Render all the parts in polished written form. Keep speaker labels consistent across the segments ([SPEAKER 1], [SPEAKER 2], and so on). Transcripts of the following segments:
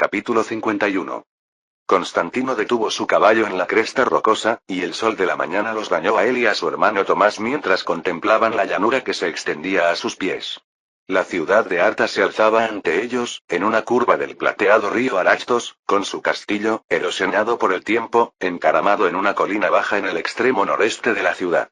[SPEAKER 1] Capítulo 51. Constantino detuvo su caballo en la cresta rocosa, y el sol de la mañana los bañó a él y a su hermano Tomás mientras contemplaban la llanura que se extendía a sus pies. La ciudad de Arta se alzaba ante ellos, en una curva del plateado río Arachthos, con su castillo, erosionado por el tiempo, encaramado en una colina baja en el extremo noreste de la ciudad.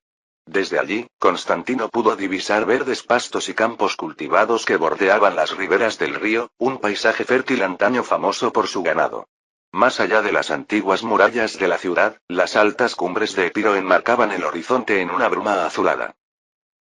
[SPEAKER 1] Desde allí, Constantino pudo divisar verdes pastos y campos cultivados que bordeaban las riberas del río, un paisaje fértil antaño famoso por su ganado. Más allá de las antiguas murallas de la ciudad, las altas cumbres de Epiro enmarcaban el horizonte en una bruma azulada.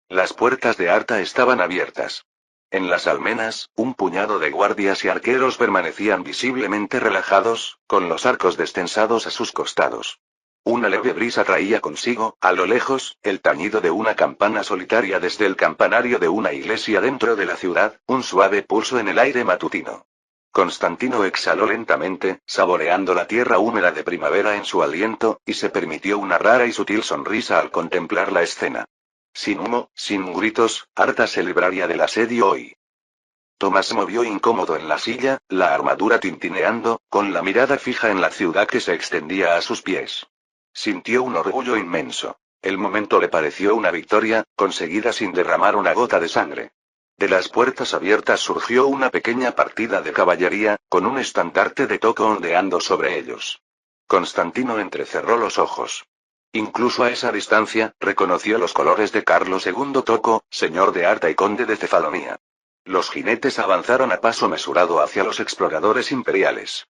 [SPEAKER 1] Las puertas de Arta estaban abiertas. En las almenas, un puñado de guardias y arqueros permanecían visiblemente relajados, con los arcos descensados a sus costados. Una leve brisa traía consigo, a lo lejos, el tañido de una campana solitaria desde el campanario de una iglesia dentro de la ciudad, un suave pulso en el aire matutino. Constantino exhaló lentamente, saboreando la tierra húmeda de primavera en su aliento, y se permitió una rara y sutil sonrisa al contemplar la escena. Sin humo, sin gritos, Arta se libraría del asedio hoy. Tomás se movió incómodo en la silla, la armadura tintineando, con la mirada fija en la ciudad que se extendía a sus pies. Sintió un orgullo inmenso. El momento le pareció una victoria, conseguida sin derramar una gota de sangre. De las puertas abiertas surgió una pequeña partida de caballería, con un estandarte de Toco ondeando sobre ellos. Constantino entrecerró los ojos. Incluso a esa distancia, reconoció los colores de Carlos II Toco, señor de Arta y conde de Cefalonia. Los jinetes avanzaron a paso mesurado hacia los exploradores imperiales.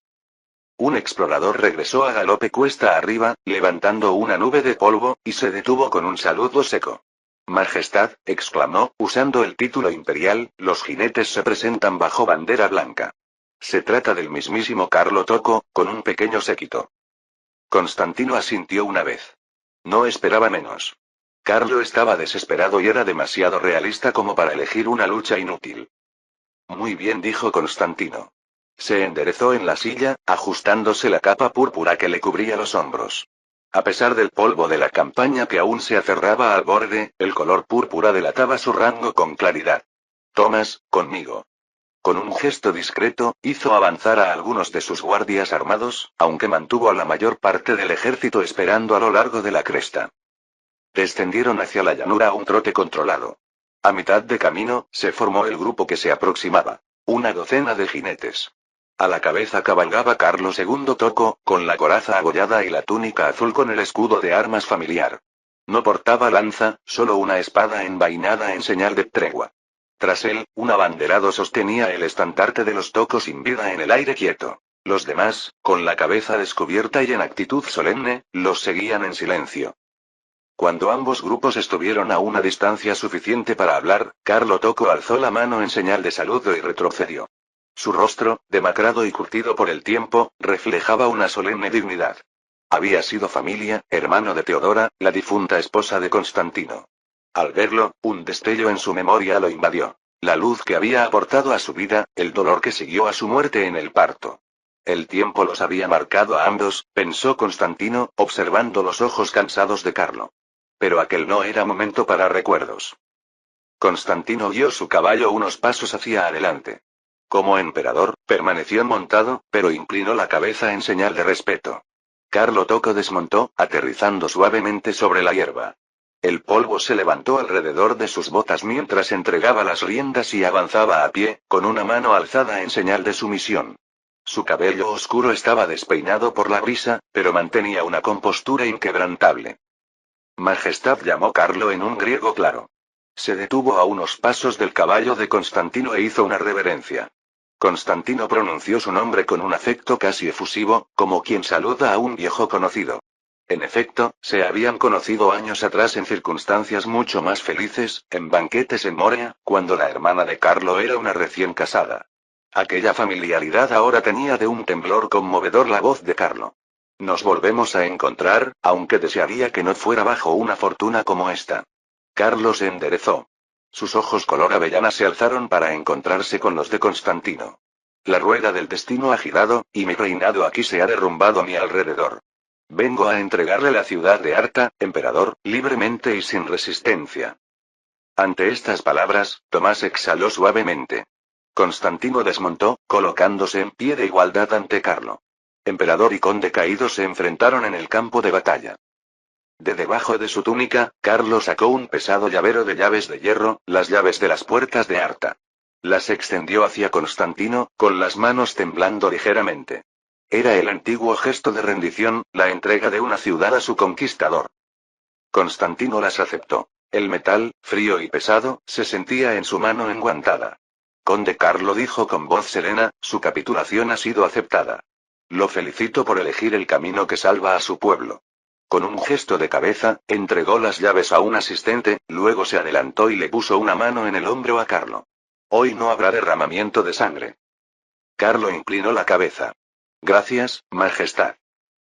[SPEAKER 1] Un explorador regresó a galope cuesta arriba, levantando una nube de polvo, y se detuvo con un saludo seco. Majestad, exclamó, usando el título imperial, los jinetes se presentan bajo bandera blanca. Se trata del mismísimo Carlo Toco, con un pequeño séquito. Constantino asintió una vez. No esperaba menos. Carlo estaba desesperado y era demasiado realista como para elegir una lucha inútil. Muy bien, dijo Constantino. Se enderezó en la silla, ajustándose la capa púrpura que le cubría los hombros. A pesar del polvo de la campaña que aún se aferraba al borde, el color púrpura delataba su rango con claridad. Tomás, conmigo. Con un gesto discreto, hizo avanzar a algunos de sus guardias armados, aunque mantuvo a la mayor parte del ejército esperando a lo largo de la cresta. Descendieron hacia la llanura a un trote controlado. A mitad de camino, se formó el grupo que se aproximaba. Una docena de jinetes. A la cabeza cabalgaba Carlos II Toco, con la coraza abollada y la túnica azul con el escudo de armas familiar. No portaba lanza, solo una espada envainada en señal de tregua. Tras él, un abanderado sostenía el estandarte de los Tocos sin vida en el aire quieto. Los demás, con la cabeza descubierta y en actitud solemne, los seguían en silencio. Cuando ambos grupos estuvieron a una distancia suficiente para hablar, Carlo Toco alzó la mano en señal de saludo y retrocedió. Su rostro, demacrado y curtido por el tiempo, reflejaba una solemne dignidad. Había sido familia, hermano de Teodora, la difunta esposa de Constantino. Al verlo, un destello en su memoria lo invadió. La luz que había aportado a su vida, el dolor que siguió a su muerte en el parto. El tiempo los había marcado a ambos, pensó Constantino, observando los ojos cansados de Carlo. Pero aquel no era momento para recuerdos. Constantino guió su caballo unos pasos hacia adelante. Como emperador, permaneció montado, pero inclinó la cabeza en señal de respeto. Carlo Toco desmontó, aterrizando suavemente sobre la hierba. El polvo se levantó alrededor de sus botas mientras entregaba las riendas y avanzaba a pie, con una mano alzada en señal de sumisión. Su cabello oscuro estaba despeinado por la brisa, pero mantenía una compostura inquebrantable. Majestad, llamó Carlo en un griego claro. Se detuvo a unos pasos del caballo de Constantino e hizo una reverencia. Constantino pronunció su nombre con un afecto casi efusivo, como quien saluda a un viejo conocido. En efecto, se habían conocido años atrás en circunstancias mucho más felices, en banquetes en Morea, cuando la hermana de Carlo era una recién casada. Aquella familiaridad ahora tenía de un temblor conmovedor la voz de Carlo. Nos volvemos a encontrar, aunque desearía que no fuera bajo una fortuna como esta. Carlos se enderezó. Sus ojos color avellana se alzaron para encontrarse con los de Constantino. La rueda del destino ha girado, y mi reinado aquí se ha derrumbado a mi alrededor. Vengo a entregarle la ciudad de Arta, emperador, libremente y sin resistencia. Ante estas palabras, Tomás exhaló suavemente. Constantino desmontó, colocándose en pie de igualdad ante Carlo. Emperador y conde caído se enfrentaron en el campo de batalla. De debajo de su túnica, Carlo sacó un pesado llavero de llaves de hierro, las llaves de las puertas de Arta. Las extendió hacia Constantino, con las manos temblando ligeramente. Era el antiguo gesto de rendición, la entrega de una ciudad a su conquistador. Constantino las aceptó. El metal, frío y pesado, se sentía en su mano enguantada. Conde Carlo dijo con voz serena, su capitulación ha sido aceptada. Lo felicito por elegir el camino que salva a su pueblo. Con un gesto de cabeza, entregó las llaves a un asistente, luego se adelantó y le puso una mano en el hombro a Carlo. Hoy no habrá derramamiento de sangre. Carlo inclinó la cabeza. Gracias, Majestad.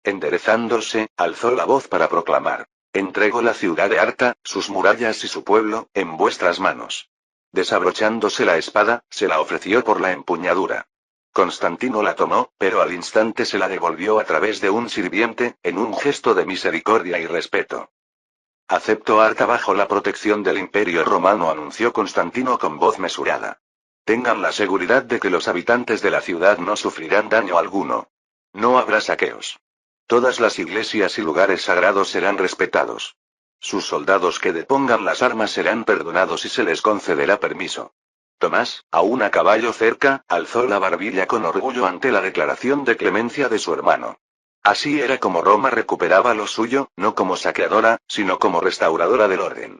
[SPEAKER 1] Enderezándose, alzó la voz para proclamar. Entrego la ciudad de Arta, sus murallas y su pueblo, en vuestras manos. Desabrochándose la espada, se la ofreció por la empuñadura. Constantino la tomó, pero al instante se la devolvió a través de un sirviente, en un gesto de misericordia y respeto. Acepto Arta bajo la protección del Imperio Romano, anunció Constantino con voz mesurada. Tengan la seguridad de que los habitantes de la ciudad no sufrirán daño alguno. No habrá saqueos. Todas las iglesias y lugares sagrados serán respetados. Sus soldados que depongan las armas serán perdonados y se les concederá permiso. Tomás, aún a caballo cerca, alzó la barbilla con orgullo ante la declaración de clemencia de su hermano. Así era como Roma recuperaba lo suyo, no como saqueadora, sino como restauradora del orden.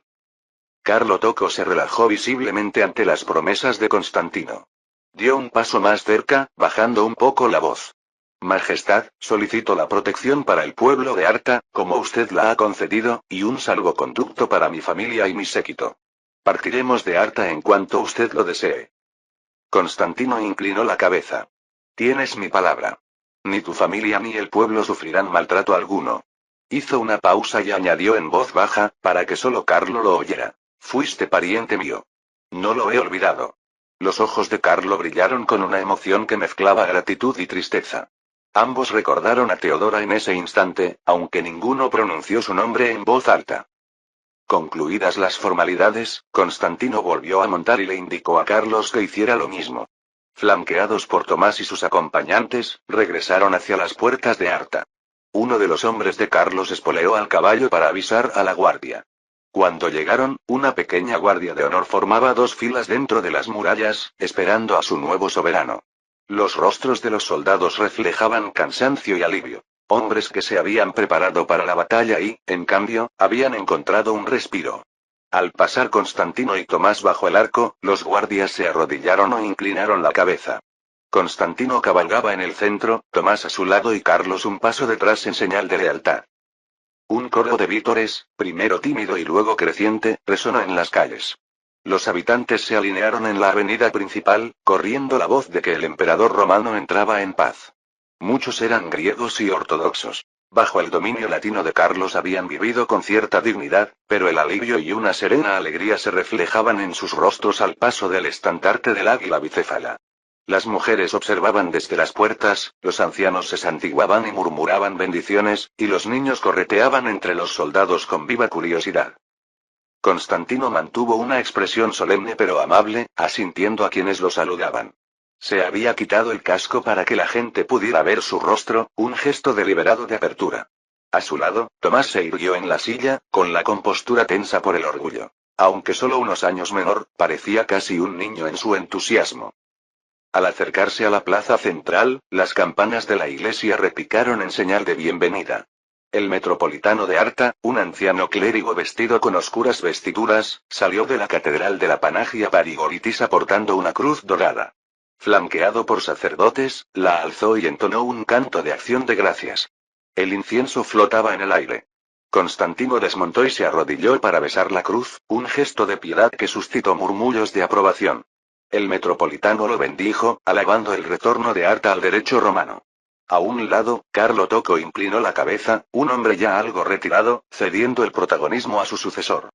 [SPEAKER 1] Carlo Tocco se relajó visiblemente ante las promesas de Constantino. Dio un paso más cerca, bajando un poco la voz. Majestad, solicito la protección para el pueblo de Arta, como usted la ha concedido, y un salvoconducto para mi familia y mi séquito. Partiremos de Arta en cuanto usted lo desee. Constantino inclinó la cabeza. Tienes mi palabra. Ni tu familia ni el pueblo sufrirán maltrato alguno. Hizo una pausa y añadió en voz baja, para que solo Carlo lo oyera. Fuiste pariente mío. No lo he olvidado. Los ojos de Carlo brillaron con una emoción que mezclaba gratitud y tristeza. Ambos recordaron a Teodora en ese instante, aunque ninguno pronunció su nombre en voz alta. Concluidas las formalidades, Constantino volvió a montar y le indicó a Carlos que hiciera lo mismo. Flanqueados por Tomás y sus acompañantes, regresaron hacia las puertas de Arta. Uno de los hombres de Carlos espoleó al caballo para avisar a la guardia. Cuando llegaron, una pequeña guardia de honor formaba dos filas dentro de las murallas, esperando a su nuevo soberano. Los rostros de los soldados reflejaban cansancio y alivio. Hombres que se habían preparado para la batalla y, en cambio, habían encontrado un respiro. Al pasar Constantino y Tomás bajo el arco, los guardias se arrodillaron o inclinaron la cabeza. Constantino cabalgaba en el centro, Tomás a su lado y Carlos un paso detrás en señal de lealtad. Un coro de vítores, primero tímido y luego creciente, resonó en las calles. Los habitantes se alinearon en la avenida principal, corriendo la voz de que el emperador romano entraba en paz. Muchos eran griegos y ortodoxos. Bajo el dominio latino de Carlos habían vivido con cierta dignidad, pero el alivio y una serena alegría se reflejaban en sus rostros al paso del estandarte del águila bicéfala. Las mujeres observaban desde las puertas, los ancianos se santiguaban y murmuraban bendiciones, y los niños correteaban entre los soldados con viva curiosidad. Constantino mantuvo una expresión solemne pero amable, asintiendo a quienes lo saludaban. Se había quitado el casco para que la gente pudiera ver su rostro, un gesto deliberado de apertura. A su lado, Tomás se irguió en la silla, con la compostura tensa por el orgullo. Aunque solo unos años menor, parecía casi un niño en su entusiasmo. Al acercarse a la plaza central, las campanas de la iglesia repicaron en señal de bienvenida. El metropolitano de Arta, un anciano clérigo vestido con oscuras vestiduras, salió de la catedral de la Panagia Parigorítisa portando una cruz dorada. Flanqueado por sacerdotes, la alzó y entonó un canto de acción de gracias. El incienso flotaba en el aire. Constantino desmontó y se arrodilló para besar la cruz, un gesto de piedad que suscitó murmullos de aprobación. El metropolitano lo bendijo, alabando el retorno de Arta al derecho romano. A un lado, Carlo Tocco inclinó la cabeza, un hombre ya algo retirado, cediendo el protagonismo a su sucesor.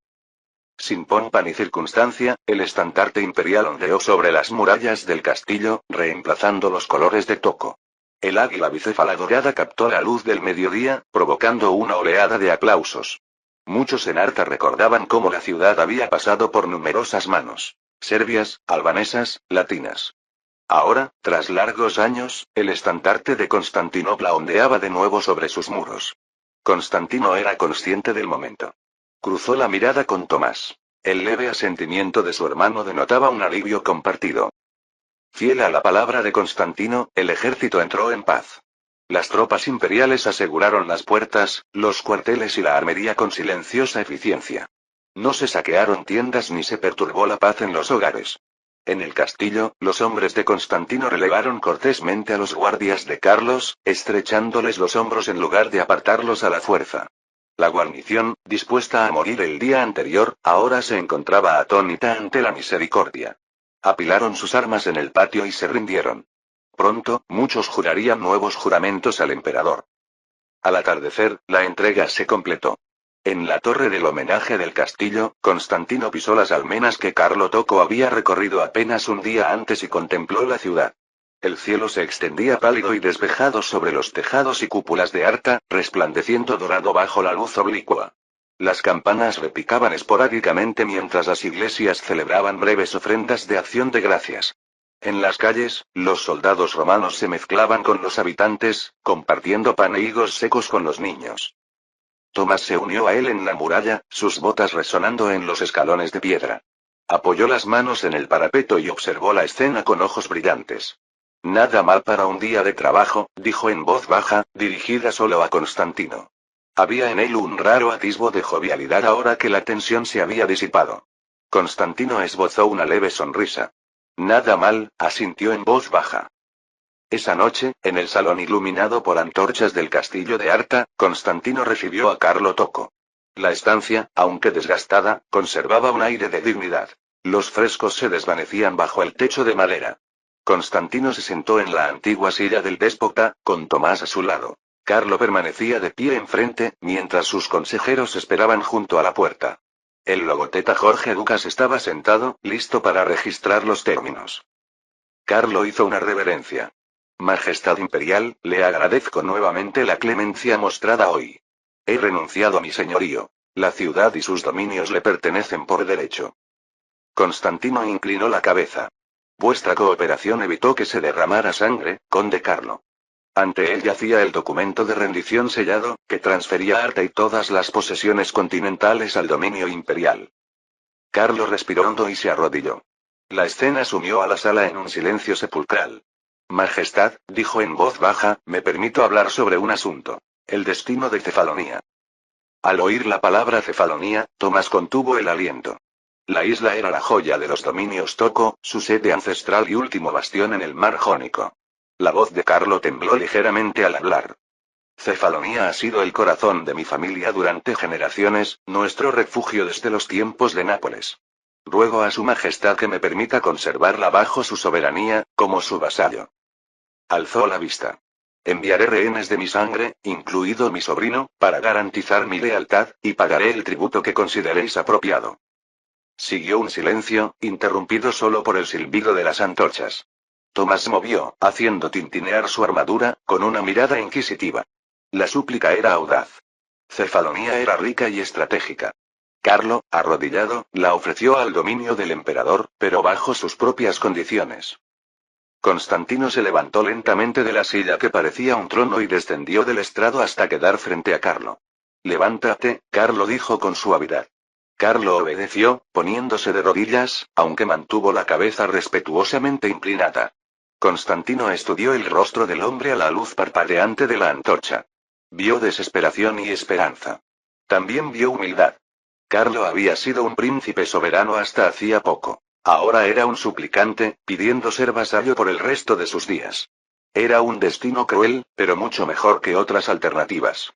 [SPEAKER 1] Sin pompa ni circunstancia, el estandarte imperial ondeó sobre las murallas del castillo, reemplazando los colores de Tocco. El águila bicéfala dorada captó la luz del mediodía, provocando una oleada de aplausos. Muchos en Arta recordaban cómo la ciudad había pasado por numerosas manos. Serbias, albanesas, latinas. Ahora, tras largos años, el estandarte de Constantinopla ondeaba de nuevo sobre sus muros. Constantino era consciente del momento. Cruzó la mirada con Tomás. El leve asentimiento de su hermano denotaba un alivio compartido. Fiel a la palabra de Constantino, el ejército entró en paz. Las tropas imperiales aseguraron las puertas, los cuarteles y la armería con silenciosa eficiencia. No se saquearon tiendas ni se perturbó la paz en los hogares. En el castillo, los hombres de Constantino relevaron cortésmente a los guardias de Carlos, estrechándoles los hombros en lugar de apartarlos a la fuerza. La guarnición, dispuesta a morir el día anterior, ahora se encontraba atónita ante la misericordia. Apilaron sus armas en el patio y se rindieron. Pronto, muchos jurarían nuevos juramentos al emperador. Al atardecer, la entrega se completó. En la torre del homenaje del castillo, Constantino pisó las almenas que Carlo Tocco había recorrido apenas un día antes y contempló la ciudad. El cielo se extendía pálido y despejado sobre los tejados y cúpulas de Arta, resplandeciendo dorado bajo la luz oblicua. Las campanas repicaban esporádicamente mientras las iglesias celebraban breves ofrendas de acción de gracias. En las calles, los soldados romanos se mezclaban con los habitantes, compartiendo pan e higos secos con los niños. Tomás se unió a él en la muralla, sus botas resonando en los escalones de piedra. Apoyó las manos en el parapeto y observó la escena con ojos brillantes. Nada mal para un día de trabajo, dijo en voz baja, dirigida solo a Constantino. Había en él un raro atisbo de jovialidad ahora que la tensión se había disipado. Constantino esbozó una leve sonrisa. Nada mal, asintió en voz baja. Esa noche, en el salón iluminado por antorchas del castillo de Arta, Constantino recibió a Carlo Tocco. La estancia, aunque desgastada, conservaba un aire de dignidad. Los frescos se desvanecían bajo el techo de madera. Constantino se sentó en la antigua silla del déspota, con Tomás a su lado. Carlo permanecía de pie enfrente, mientras sus consejeros esperaban junto a la puerta. El logoteta Jorge Ducas estaba sentado, listo para registrar los términos. Carlo hizo una reverencia. Majestad Imperial, le agradezco nuevamente la clemencia mostrada hoy. He renunciado a mi señorío. La ciudad y sus dominios le pertenecen por derecho. Constantino inclinó la cabeza. Vuestra cooperación evitó que se derramara sangre, conde Carlo. Ante él yacía el documento de rendición sellado, que transfería Arta y todas las posesiones continentales al dominio imperial. Carlo respiró hondo y se arrodilló. La escena sumió a la sala en un silencio sepulcral. Majestad, dijo en voz baja, me permito hablar sobre un asunto. El destino de Cefalonia. Al oír la palabra Cefalonia, Tomás contuvo el aliento. La isla era la joya de los dominios Tocco, su sede ancestral y último bastión en el mar Jónico. La voz de Carlo tembló ligeramente al hablar. Cefalonia ha sido el corazón de mi familia durante generaciones, nuestro refugio desde los tiempos de Nápoles. Ruego a su majestad que me permita conservarla bajo su soberanía, como su vasallo. Alzó la vista. Enviaré rehenes de mi sangre, incluido mi sobrino, para garantizar mi lealtad, y pagaré el tributo que consideréis apropiado. Siguió un silencio, interrumpido solo por el silbido de las antorchas. Tomás se movió, haciendo tintinear su armadura, con una mirada inquisitiva. La súplica era audaz. Cefalonia era rica y estratégica. Carlo, arrodillado, la ofreció al dominio del emperador, pero bajo sus propias condiciones. Constantino se levantó lentamente de la silla que parecía un trono y descendió del estrado hasta quedar frente a Carlo. Levántate, Carlo dijo con suavidad. Carlo obedeció, poniéndose de rodillas, aunque mantuvo la cabeza respetuosamente inclinada. Constantino estudió el rostro del hombre a la luz parpadeante de la antorcha. Vio desesperación y esperanza. También vio humildad. Carlo había sido un príncipe soberano hasta hacía poco. Ahora era un suplicante, pidiendo ser vasallo por el resto de sus días. Era un destino cruel, pero mucho mejor que otras alternativas.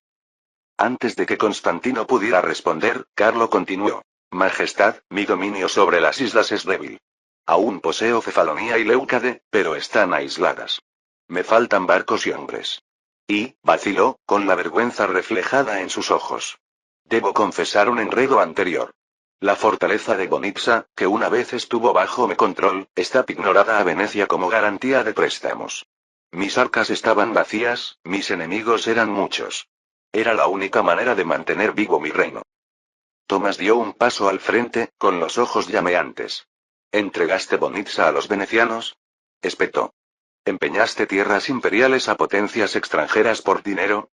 [SPEAKER 1] Antes de que Constantino pudiera responder, Carlo continuó. Majestad, mi dominio sobre las islas es débil. Aún poseo Cefalonia y Leucade, pero están aisladas. Me faltan barcos y hombres. Y, vaciló, con la vergüenza reflejada en sus ojos. Debo confesar un enredo anterior. La fortaleza de Bonitsa, que una vez estuvo bajo mi control, está pignorada a Venecia como garantía de préstamos. Mis arcas estaban vacías, mis enemigos eran muchos. Era la única manera de mantener vivo mi reino. Tomás dio un paso al frente, con los ojos llameantes. ¿Entregaste Bonitsa a los venecianos? espetó. ¿Empeñaste tierras imperiales a potencias extranjeras por dinero?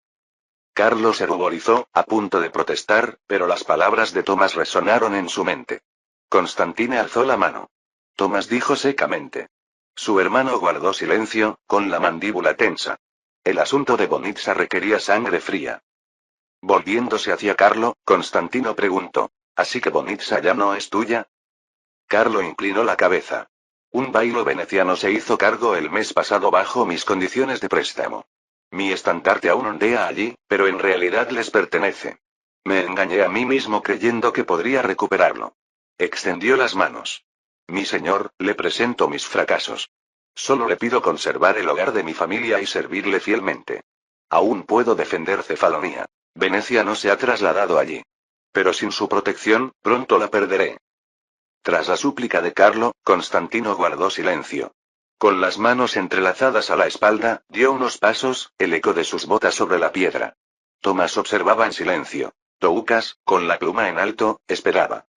[SPEAKER 1] Carlos se ruborizó, a punto de protestar, pero las palabras de Tomás resonaron en su mente. Constantine alzó la mano. Tomás dijo secamente. Su hermano guardó silencio, con la mandíbula tensa. El asunto de Bonitsa requería sangre fría. Volviéndose hacia Carlo, Constantino preguntó. ¿Así que Bonitsa ya no es tuya? Carlo inclinó la cabeza. Un bailo veneciano se hizo cargo el mes pasado bajo mis condiciones de préstamo. Mi estandarte aún ondea allí, pero en realidad les pertenece. Me engañé a mí mismo creyendo que podría recuperarlo. Extendió las manos. Mi señor, le presento mis fracasos. Solo le pido conservar el hogar de mi familia y servirle fielmente. Aún puedo defender Cefalonia. Venecia no se ha trasladado allí. Pero sin su protección, pronto la perderé. Tras la súplica de Carlo, Constantino guardó silencio. Con las manos entrelazadas a la espalda, dio unos pasos, el eco de sus botas sobre la piedra. Tomás observaba en silencio. Doukas, con la pluma en alto, esperaba.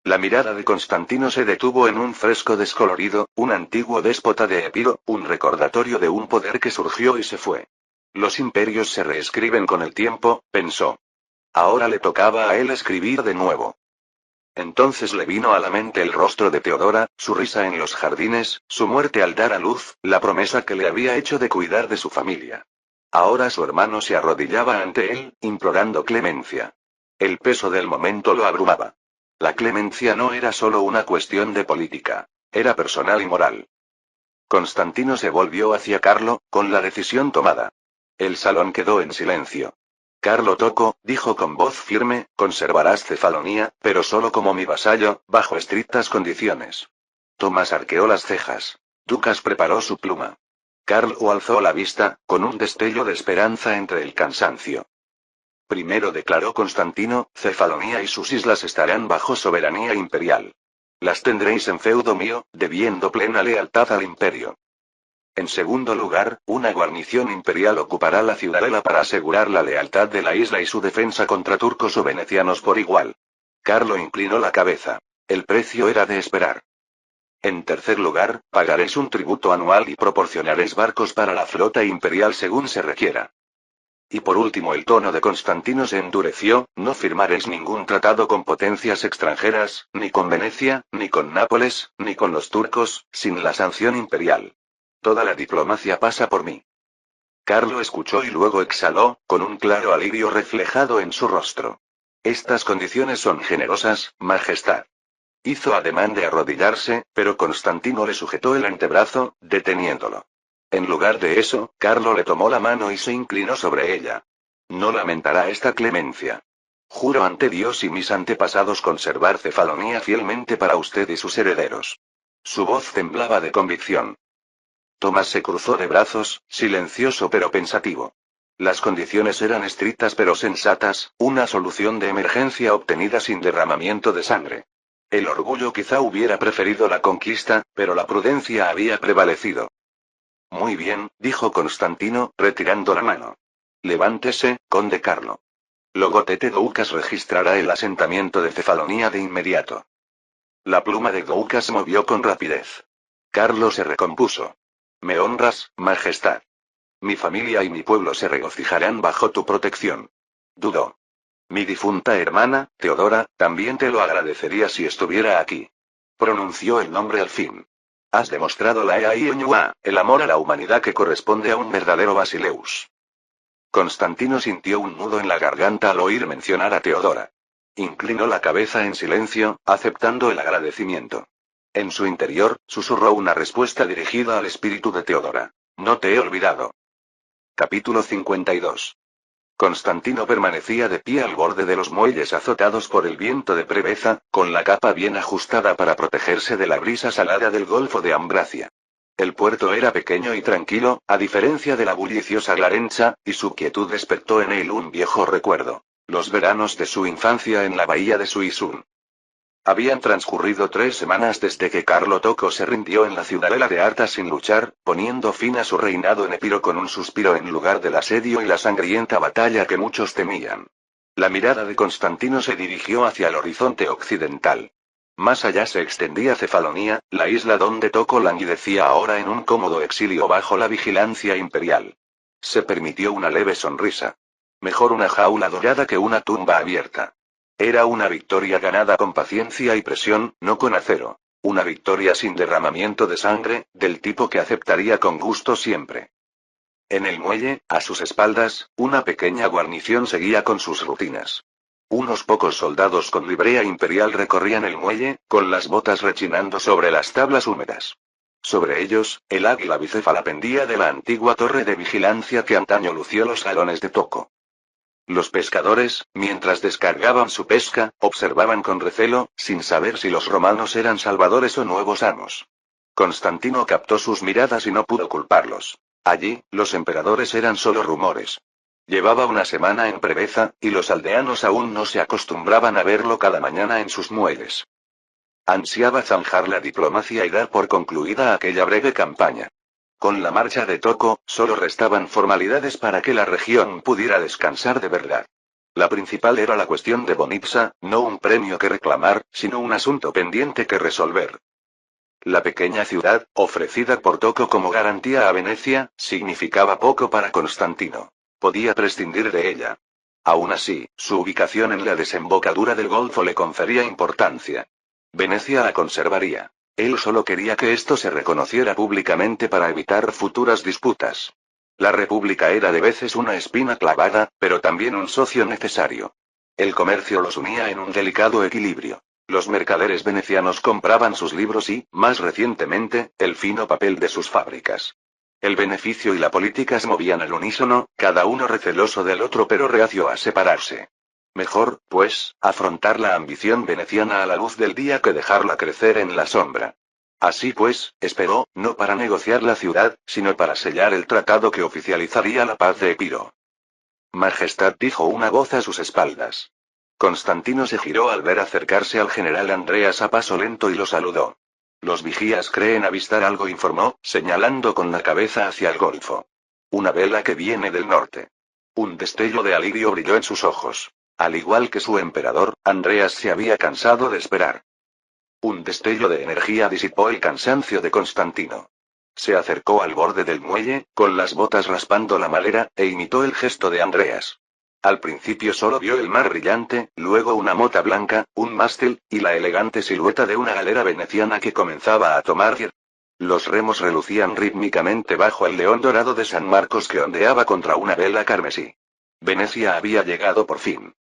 [SPEAKER 1] La mirada de Constantino se detuvo en un fresco descolorido, un antiguo déspota de Epiro, un recordatorio de un poder que surgió y se fue. Los imperios se reescriben con el tiempo, pensó. Ahora le tocaba a él escribir de nuevo. Entonces le vino a la mente el rostro de Teodora, su risa en los jardines, su muerte al dar a luz, la promesa que le había hecho de cuidar de su familia. Ahora su hermano se arrodillaba ante él, implorando clemencia. El peso del momento lo abrumaba. La clemencia no era solo una cuestión de política, era personal y moral. Constantino se volvió hacia Carlo, con la decisión tomada. El salón quedó en silencio. Carlo Tocco, dijo con voz firme, conservarás Cefalonia, pero solo como mi vasallo, bajo estrictas condiciones. Tomás arqueó las cejas. Ducas preparó su pluma. Carlo alzó la vista, con un destello de esperanza entre el cansancio. Primero declaró Constantino, Cefalonia y sus islas estarán bajo soberanía imperial. Las tendréis en feudo mío, debiendo plena lealtad al imperio. En segundo lugar, una guarnición imperial ocupará la ciudadela para asegurar la lealtad de la isla y su defensa contra turcos o venecianos por igual. Carlo inclinó la cabeza. El precio era de esperar. En tercer lugar, pagaréis un tributo anual y proporcionaréis barcos para la flota imperial según se requiera. Y por último el tono de Constantino se endureció, no firmaréis ningún tratado con potencias extranjeras, ni con Venecia, ni con Nápoles, ni con los turcos, sin la sanción imperial. Toda la diplomacia pasa por mí. Carlo escuchó y luego exhaló, con un claro alivio reflejado en su rostro. Estas condiciones son generosas, Majestad. Hizo ademán de arrodillarse, pero Constantino le sujetó el antebrazo, deteniéndolo. En lugar de eso, Carlo le tomó la mano y se inclinó sobre ella. No lamentará esta clemencia. Juro ante Dios y mis antepasados conservar Cefalonia fielmente para usted y sus herederos. Su voz temblaba de convicción. Tomás se cruzó de brazos, silencioso pero pensativo. Las condiciones eran estrictas pero sensatas, una solución de emergencia obtenida sin derramamiento de sangre. El orgullo quizá hubiera preferido la conquista, pero la prudencia había prevalecido. Muy bien, dijo Constantino, retirando la mano. Levántese, conde Carlo. Logotete Doukas registrará el asentamiento de Cefalonia de inmediato. La pluma de Doukas se movió con rapidez. Carlo se recompuso. Me honras, Majestad. Mi familia y mi pueblo se regocijarán bajo tu protección. Dudó. Mi difunta hermana, Teodora, también te lo agradecería si estuviera aquí. Pronunció el nombre al fin. Has demostrado la Eaiñua, el amor a la humanidad que corresponde a un verdadero basileus. Constantino sintió un nudo en la garganta al oír mencionar a Teodora. Inclinó la cabeza en silencio, aceptando el agradecimiento. En su interior, susurró una respuesta dirigida al espíritu de Teodora. No te he olvidado. Capítulo 52. Constantino permanecía de pie al borde de los muelles azotados por el viento de Preveza, con la capa bien ajustada para protegerse de la brisa salada del Golfo de Ambracia. El puerto era pequeño y tranquilo, a diferencia de la bulliciosa Glarencha, y su quietud despertó en él un viejo recuerdo. Los veranos de su infancia en la bahía de Suisun. Habían transcurrido 3 semanas desde que Carlo Tocco se rindió en la ciudadela de Arta sin luchar, poniendo fin a su reinado en Epiro con un suspiro en lugar del asedio y la sangrienta batalla que muchos temían. La mirada de Constantino se dirigió hacia el horizonte occidental. Más allá se extendía Cefalonia, la isla donde Toko languidecía ahora en un cómodo exilio bajo la vigilancia imperial. Se permitió una leve sonrisa. Mejor una jaula dorada que una tumba abierta. Era una victoria ganada con paciencia y presión, no con acero. Una victoria sin derramamiento de sangre, del tipo que aceptaría con gusto siempre. En el muelle, a sus espaldas, una pequeña guarnición seguía con sus rutinas. Unos pocos soldados con librea imperial recorrían el muelle, con las botas rechinando sobre las tablas húmedas. Sobre ellos, el águila bicéfala pendía de la antigua torre de vigilancia que antaño lució los galones de Toko. Los pescadores, mientras descargaban su pesca, observaban con recelo, sin saber si los romanos eran salvadores o nuevos amos. Constantino captó sus miradas y no pudo culparlos. Allí, los emperadores eran solo rumores. Llevaba una semana en Preveza, y los aldeanos aún no se acostumbraban a verlo cada mañana en sus muelles. Ansiaba zanjar la diplomacia y dar por concluida aquella breve campaña. Con la marcha de Toko, solo restaban formalidades para que la región pudiera descansar de verdad. La principal era la cuestión de Bonipsa, no un premio que reclamar, sino un asunto pendiente que resolver. La pequeña ciudad, ofrecida por Toko como garantía a Venecia, significaba poco para Constantino. Podía prescindir de ella. Aún así, su ubicación en la desembocadura del Golfo le confería importancia. Venecia la conservaría. Él solo quería que esto se reconociera públicamente para evitar futuras disputas. La República era de veces una espina clavada, pero también un socio necesario. El comercio los unía en un delicado equilibrio. Los mercaderes venecianos compraban sus libros y, más recientemente, el fino papel de sus fábricas. El beneficio y la política se movían al unísono, cada uno receloso del otro pero reacio a separarse. Mejor, pues, afrontar la ambición veneciana a la luz del día que dejarla crecer en la sombra. Así pues, esperó, no para negociar la ciudad, sino para sellar el tratado que oficializaría la paz de Epiro. Majestad, dijo una voz a sus espaldas. Constantino se giró al ver acercarse al general Andreas a paso lento y lo saludó. Los vigías creen avistar algo, informó, señalando con la cabeza hacia el golfo. Una vela que viene del norte. Un destello de alivio brilló en sus ojos. Al igual que su emperador, Andreas se había cansado de esperar. Un destello de energía disipó el cansancio de Constantino. Se acercó al borde del muelle, con las botas raspando la madera, e imitó el gesto de Andreas. Al principio solo vio el mar brillante, luego una mota blanca, un mástil, y la elegante silueta de una galera veneciana que comenzaba a tomar fierro. Los remos relucían rítmicamente bajo el león dorado de San Marcos que ondeaba contra una vela carmesí. Venecia había llegado por fin.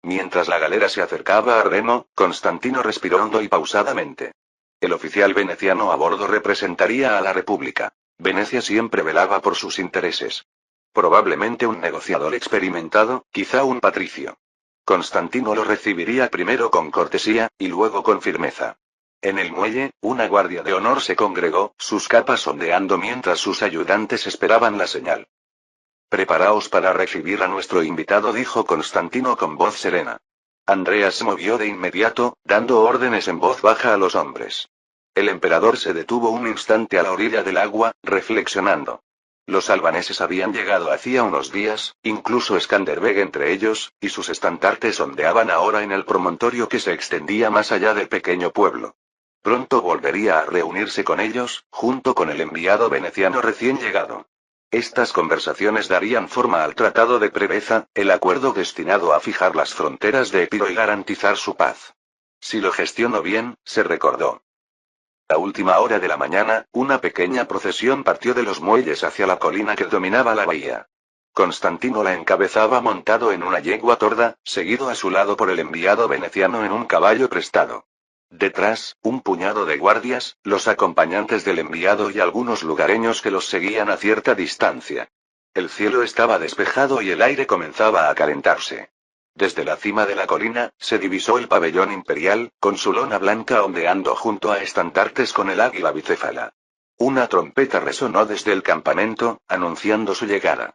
[SPEAKER 1] Mientras la galera se acercaba a remo, Constantino respiró hondo y pausadamente. El oficial veneciano a bordo representaría a la República. Venecia siempre velaba por sus intereses. Probablemente un negociador experimentado, quizá un patricio. Constantino lo recibiría primero con cortesía, y luego con firmeza. En el muelle, una guardia de honor se congregó, sus capas ondeando mientras sus ayudantes esperaban la señal. Preparaos para recibir a nuestro invitado, dijo Constantino con voz serena. Andreas se movió de inmediato, dando órdenes en voz baja a los hombres. El emperador se detuvo un instante a la orilla del agua, reflexionando. Los albaneses habían llegado hacía unos días, incluso Skanderbeg entre ellos, y sus estandartes ondeaban ahora en el promontorio que se extendía más allá del pequeño pueblo. Pronto volvería a reunirse con ellos, junto con el enviado veneciano recién llegado. Estas conversaciones darían forma al Tratado de Preveza, el acuerdo destinado a fijar las fronteras de Epiro y garantizar su paz. Si lo gestionó bien, se recordó. A última hora de la mañana, una pequeña procesión partió de los muelles hacia la colina que dominaba la bahía. Constantino la encabezaba montado en una yegua torda, seguido a su lado por el enviado veneciano en un caballo prestado. Detrás, un puñado de guardias, los acompañantes del enviado y algunos lugareños que los seguían a cierta distancia. El cielo estaba despejado y el aire comenzaba a calentarse. Desde la cima de la colina, se divisó el pabellón imperial, con su lona blanca ondeando junto a estandartes con el águila bicéfala. Una trompeta resonó desde el campamento, anunciando su llegada.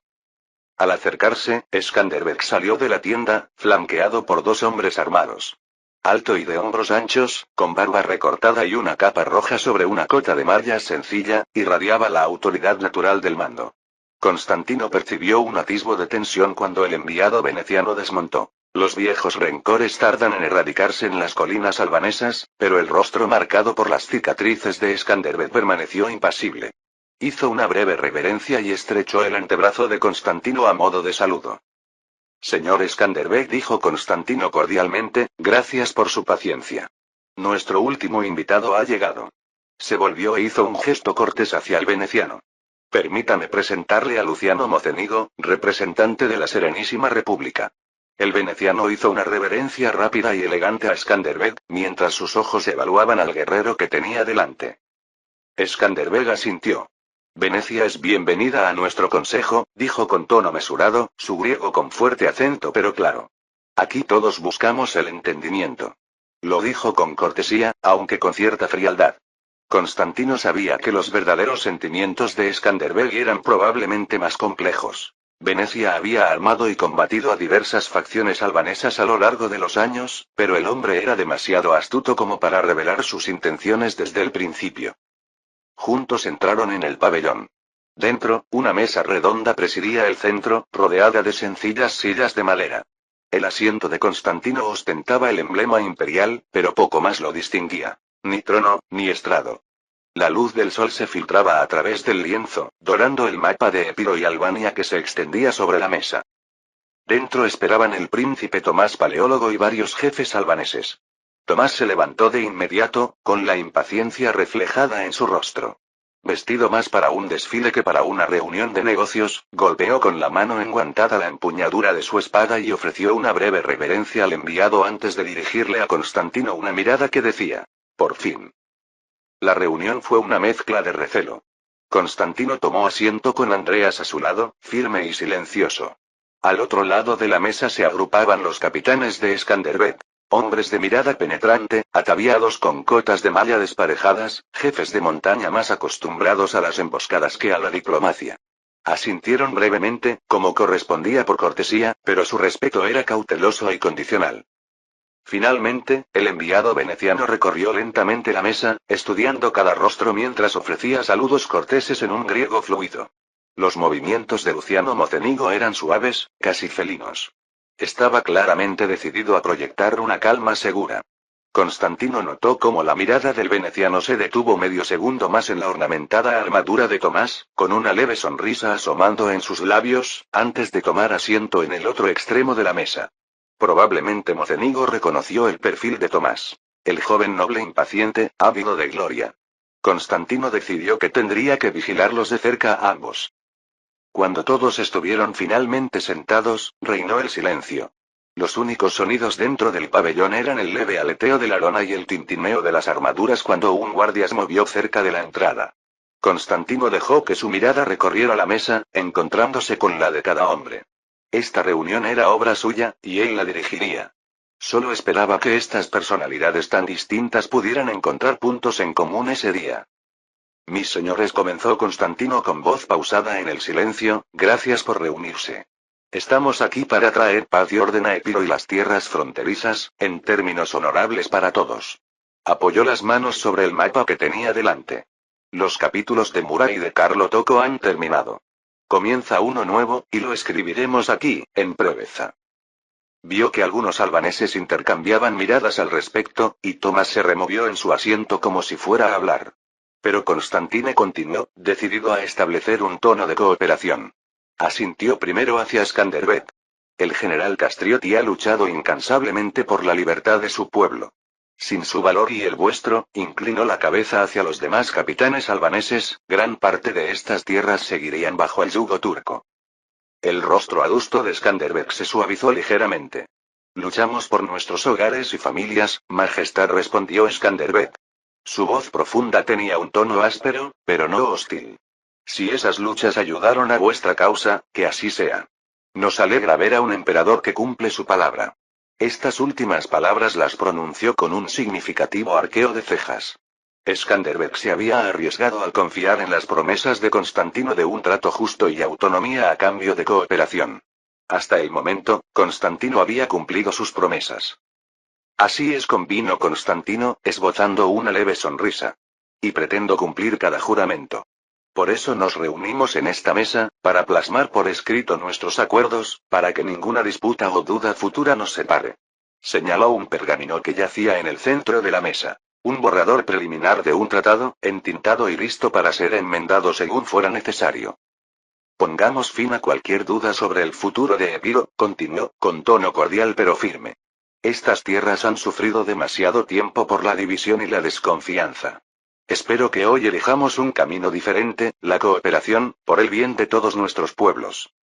[SPEAKER 1] Al acercarse, Skanderbeg salió de la tienda, flanqueado por dos hombres armados. Alto y de hombros anchos, con barba recortada y una capa roja sobre una cota de mallas sencilla, irradiaba la autoridad natural del mando. Constantino percibió un atisbo de tensión cuando el enviado veneciano desmontó. Los viejos rencores tardan en erradicarse en las colinas albanesas, pero el rostro marcado por las cicatrices de Skanderbeg permaneció impasible. Hizo una breve reverencia y estrechó el antebrazo de Constantino a modo de saludo. Señor Skanderbeg, dijo Constantino cordialmente, gracias por su paciencia. Nuestro último invitado ha llegado. Se volvió e hizo un gesto cortés hacia el veneciano. Permítame presentarle a Luciano Mocenigo, representante de la Serenísima República. El veneciano hizo una reverencia rápida y elegante a Skanderbeg, mientras sus ojos evaluaban al guerrero que tenía delante. Skanderbeg asintió. Venecia es bienvenida a nuestro consejo, dijo con tono mesurado, su griego con fuerte acento pero claro. Aquí todos buscamos el entendimiento. Lo dijo con cortesía, aunque con cierta frialdad. Constantino sabía que los verdaderos sentimientos de Skanderbeg eran probablemente más complejos. Venecia había armado y combatido a diversas facciones albanesas a lo largo de los años, pero el hombre era demasiado astuto como para revelar sus intenciones desde el principio. Juntos entraron en el pabellón. Dentro, una mesa redonda presidía el centro, rodeada de sencillas sillas de madera. El asiento de Constantino ostentaba el emblema imperial, pero poco más lo distinguía. Ni trono, ni estrado. La luz del sol se filtraba a través del lienzo, dorando el mapa de Epiro y Albania que se extendía sobre la mesa. Dentro esperaban el príncipe Tomás Paleólogo y varios jefes albaneses. Tomás se levantó de inmediato, con la impaciencia reflejada en su rostro. Vestido más para un desfile que para una reunión de negocios, golpeó con la mano enguantada la empuñadura de su espada y ofreció una breve reverencia al enviado antes de dirigirle a Constantino una mirada que decía: por fin. La reunión fue una mezcla de recelo. Constantino tomó asiento con Andreas a su lado, firme y silencioso. Al otro lado de la mesa se agrupaban los capitanes de Skanderbeg. Hombres de mirada penetrante, ataviados con cotas de malla desparejadas, jefes de montaña más acostumbrados a las emboscadas que a la diplomacia. Asintieron brevemente, como correspondía por cortesía, pero su respeto era cauteloso y condicional. Finalmente, el enviado veneciano recorrió lentamente la mesa, estudiando cada rostro mientras ofrecía saludos corteses en un griego fluido. Los movimientos de Luciano Mocenigo eran suaves, casi felinos. Estaba claramente decidido a proyectar una calma segura. Constantino notó cómo la mirada del veneciano se detuvo medio segundo más en la ornamentada armadura de Tomás, con una leve sonrisa asomando en sus labios, antes de tomar asiento en el otro extremo de la mesa. Probablemente Mocenigo reconoció el perfil de Tomás. El joven noble impaciente, ávido de gloria. Constantino decidió que tendría que vigilarlos de cerca a ambos. Cuando todos estuvieron finalmente sentados, reinó el silencio. Los únicos sonidos dentro del pabellón eran el leve aleteo de la lona y el tintineo de las armaduras cuando un guardia se movió cerca de la entrada. Constantino dejó que su mirada recorriera la mesa, encontrándose con la de cada hombre. Esta reunión era obra suya, y él la dirigiría. Solo esperaba que estas personalidades tan distintas pudieran encontrar puntos en común ese día. Mis señores, comenzó Constantino con voz pausada en el silencio, gracias por reunirse. Estamos aquí para traer paz y orden a Epiro y las tierras fronterizas, en términos honorables para todos. Apoyó las manos sobre el mapa que tenía delante. Los capítulos de Murat y de Carlo Tocco han terminado. Comienza uno nuevo, y lo escribiremos aquí, en Preveza. Vio que algunos albaneses intercambiaban miradas al respecto, y Tomás se removió en su asiento como si fuera a hablar. Pero Constantine continuó, decidido a establecer un tono de cooperación. Asintió primero hacia Skanderbeg. El general Castriotti ha luchado incansablemente por la libertad de su pueblo. Sin su valor y el vuestro, inclinó la cabeza hacia los demás capitanes albaneses, gran parte de estas tierras seguirían bajo el yugo turco. El rostro adusto de Skanderbeg se suavizó ligeramente. Luchamos por nuestros hogares y familias, Majestad, respondió Skanderbeg. Su voz profunda tenía un tono áspero, pero no hostil. Si esas luchas ayudaron a vuestra causa, que así sea. Nos alegra ver a un emperador que cumple su palabra. Estas últimas palabras las pronunció con un significativo arqueo de cejas. Skanderbeg se había arriesgado al confiar en las promesas de Constantino de un trato justo y autonomía a cambio de cooperación. Hasta el momento, Constantino había cumplido sus promesas. Así es, convino Constantino, esbozando una leve sonrisa. Y pretendo cumplir cada juramento. Por eso nos reunimos en esta mesa, para plasmar por escrito nuestros acuerdos, para que ninguna disputa o duda futura nos separe. Señaló un pergamino que yacía en el centro de la mesa. Un borrador preliminar de un tratado, entintado y listo para ser enmendado según fuera necesario. Pongamos fin a cualquier duda sobre el futuro de Epiro, continuó, con tono cordial pero firme. Estas tierras han sufrido demasiado tiempo por la división y la desconfianza. Espero que hoy elijamos un camino diferente, la cooperación, por el bien de todos nuestros pueblos.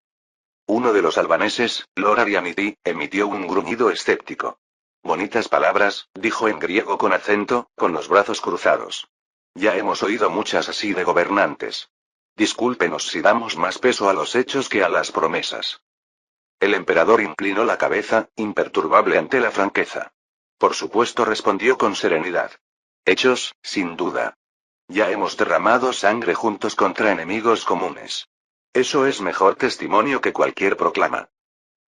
[SPEAKER 1] Uno de los albaneses, Lord Arianiti, emitió un gruñido escéptico. Bonitas palabras, dijo en griego con acento, con los brazos cruzados. Ya hemos oído muchas así de gobernantes. Discúlpenos si damos más peso a los hechos que a las promesas. El emperador inclinó la cabeza, imperturbable ante la franqueza. Por supuesto, respondió con serenidad. Hechos, sin duda. Ya hemos derramado sangre juntos contra enemigos comunes. Eso es mejor testimonio que cualquier proclama.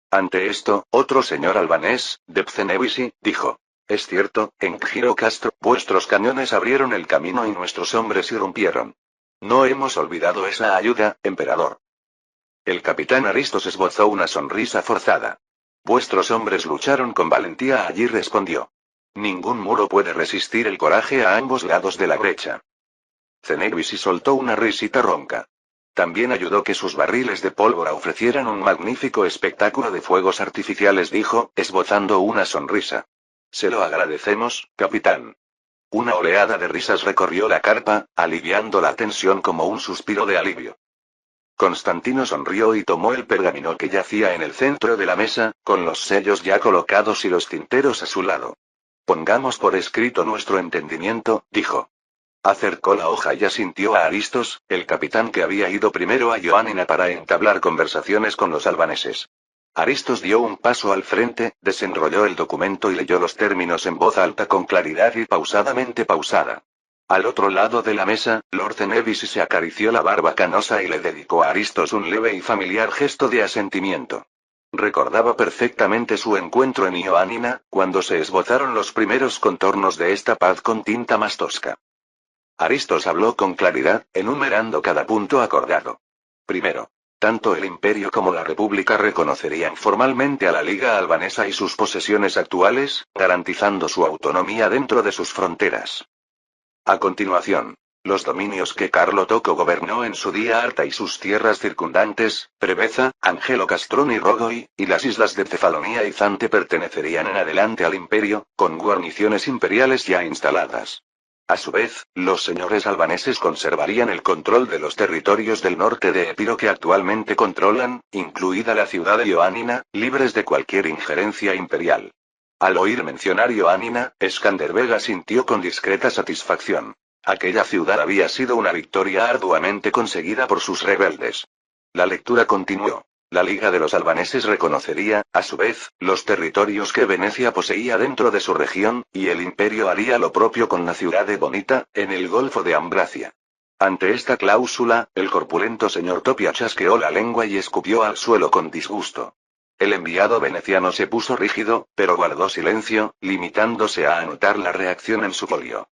[SPEAKER 1] Ante esto, otro señor albanés, Debcenevisi, dijo. Es cierto, en Giro Castro, vuestros cañones abrieron el camino y nuestros hombres irrumpieron. No hemos olvidado esa ayuda, emperador. El capitán Aristos esbozó una sonrisa forzada. Vuestros hombres lucharon con valentía allí, respondió. Ningún muro puede resistir el coraje a ambos lados de la brecha. Cenevisi soltó una risita ronca. También ayudó que sus barriles de pólvora ofrecieran un magnífico espectáculo de fuegos artificiales, dijo, esbozando una sonrisa. Se lo agradecemos, capitán. Una oleada de risas recorrió la carpa, aliviando la tensión como un suspiro de alivio. Constantino sonrió y tomó el pergamino que yacía en el centro de la mesa, con los sellos ya colocados y los tinteros a su lado. Pongamos por escrito nuestro entendimiento, dijo. Acercó la hoja y asintió a Aristos, el capitán que había ido primero a Ioánina para entablar conversaciones con los albaneses. Aristos dio un paso al frente, desenrolló el documento y leyó los términos en voz alta con claridad y pausadamente pausada. Al otro lado de la mesa, Lord Cenevisi se acarició la barba canosa y le dedicó a Aristos un leve y familiar gesto de asentimiento. Recordaba perfectamente su encuentro en Ioánina, cuando se esbozaron los primeros contornos de esta paz con tinta más tosca. Aristos habló con claridad, enumerando cada punto acordado. Primero, tanto el Imperio como la República reconocerían formalmente a la Liga Albanesa y sus posesiones actuales, garantizando su autonomía dentro de sus fronteras. A continuación, los dominios que Carlo Tocco gobernó en su día Arta y sus tierras circundantes, Preveza, Angelo Castroni Rogoi, y las islas de Cefalonia y Zante pertenecerían en adelante al Imperio, con guarniciones imperiales ya instaladas. A su vez, los señores albaneses conservarían el control de los territorios del norte de Epiro que actualmente controlan, incluida la ciudad de Ioánina, libres de cualquier injerencia imperial. Al oír mencionar Ioánina, Skanderbeg sintió con discreta satisfacción. Aquella ciudad había sido una victoria arduamente conseguida por sus rebeldes. La lectura continuó. La Liga de los Albaneses reconocería, a su vez, los territorios que Venecia poseía dentro de su región, y el imperio haría lo propio con la ciudad de Bonita, en el Golfo de Ambracia. Ante esta cláusula, el corpulento señor Topia chasqueó la lengua y escupió al suelo con disgusto. El enviado veneciano se puso rígido, pero guardó silencio, limitándose a anotar la reacción en su folio.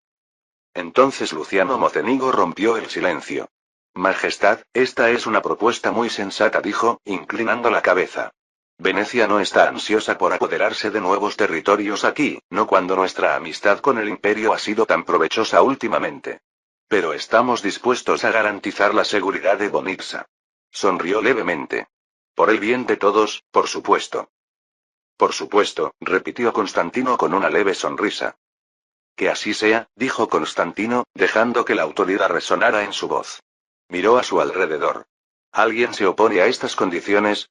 [SPEAKER 1] Entonces Luciano Mocenigo rompió el silencio. Majestad, esta es una propuesta muy sensata, dijo, inclinando la cabeza. Venecia no está ansiosa por apoderarse de nuevos territorios aquí, no cuando nuestra amistad con el imperio ha sido tan provechosa últimamente. Pero estamos dispuestos a garantizar la seguridad de Bonitsa. Sonrió levemente. Por el bien de todos, por supuesto. Por supuesto, repitió Constantino con una leve sonrisa. Que así sea, dijo Constantino, dejando que la autoridad resonara en su voz. Miró a su alrededor. ¿Alguien se opone a estas condiciones?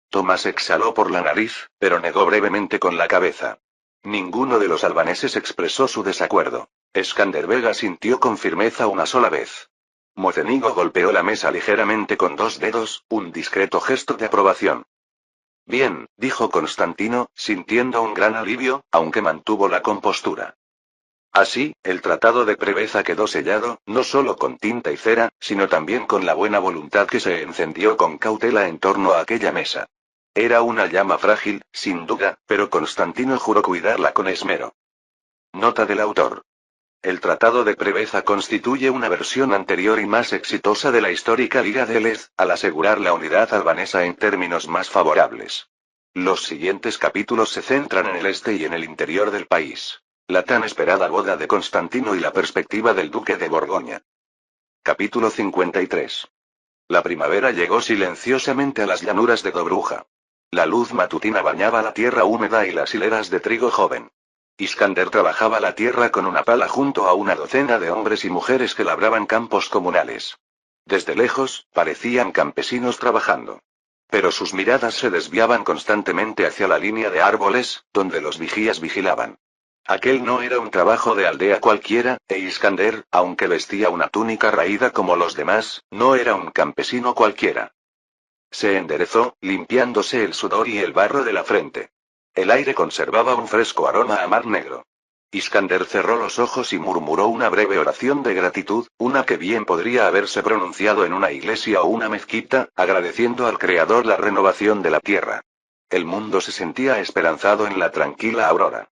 [SPEAKER 1] Tomás exhaló por la nariz, pero negó brevemente con la cabeza. Ninguno de los albaneses expresó su desacuerdo. Skanderbeg asintió con firmeza una sola vez. Mocenigo golpeó la mesa ligeramente con dos dedos, un discreto gesto de aprobación. Bien, dijo Constantino, sintiendo un gran alivio, aunque mantuvo la compostura. Así, el tratado de Preveza quedó sellado, no solo con tinta y cera, sino también con la buena voluntad que se encendió con cautela en torno a aquella mesa. Era una llama frágil, sin duda, pero Constantino juró cuidarla con esmero. Nota del autor. El Tratado de Preveza constituye una versión anterior y más exitosa de la histórica Liga de Lez, al asegurar la unidad albanesa en términos más favorables. Los siguientes capítulos se centran en el este y en el interior del país. La tan esperada boda de Constantino y la perspectiva del duque de Borgoña. Capítulo 53. La primavera llegó silenciosamente a las llanuras de Dobruja. La luz matutina bañaba la tierra húmeda y las hileras de trigo joven. Iskander trabajaba la tierra con una pala junto a una docena de hombres y mujeres que labraban campos comunales. Desde lejos, parecían campesinos trabajando. Pero sus miradas se desviaban constantemente hacia la línea de árboles, donde los vigías vigilaban. Aquel no era un trabajo de aldea cualquiera, e Iskander, aunque vestía una túnica raída como los demás, no era un campesino cualquiera. Se enderezó, limpiándose el sudor y el barro de la frente. El aire conservaba un fresco aroma a mar negro. Iskander cerró los ojos y murmuró una breve oración de gratitud, una que bien podría haberse pronunciado en una iglesia o una mezquita, agradeciendo al Creador la renovación de la tierra. El mundo se sentía esperanzado en la tranquila aurora.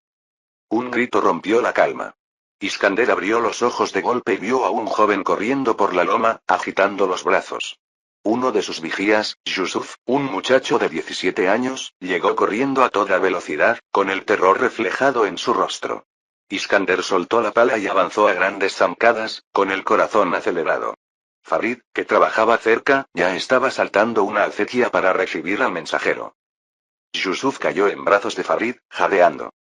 [SPEAKER 1] Un grito rompió la calma. Iskander abrió los ojos de golpe y vio a un joven corriendo por la loma, agitando los brazos. Uno de sus vigías, Yusuf, un muchacho de 17 años, llegó corriendo a toda velocidad, con el terror reflejado en su rostro. Iskander soltó la pala y avanzó a grandes zancadas, con el corazón acelerado. Farid, que trabajaba cerca, ya estaba saltando una acequia para recibir al mensajero. Yusuf cayó en brazos de Farid, jadeando.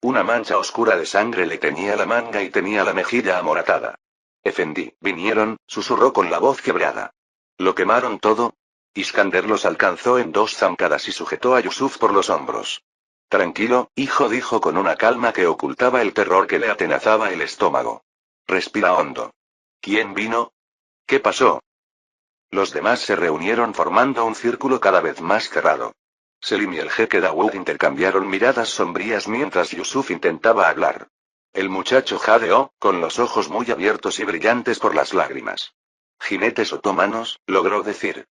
[SPEAKER 1] Una mancha oscura de sangre le teñía la manga y tenía la mejilla amoratada. Efendí, vinieron, susurró con la voz quebrada. ¿Lo quemaron todo? Iskander los alcanzó en 2 zancadas y sujetó a Yusuf por los hombros. Tranquilo, hijo, dijo con una calma que ocultaba el terror que le atenazaba el estómago. Respira hondo. ¿Quién vino? ¿Qué pasó? Los demás se reunieron formando un círculo cada vez más cerrado. Selim y el jeque Dawood intercambiaron miradas sombrías mientras Yusuf intentaba hablar. El muchacho jadeó, con los ojos muy abiertos y brillantes por las lágrimas. Jinetes otomanos, logró decir.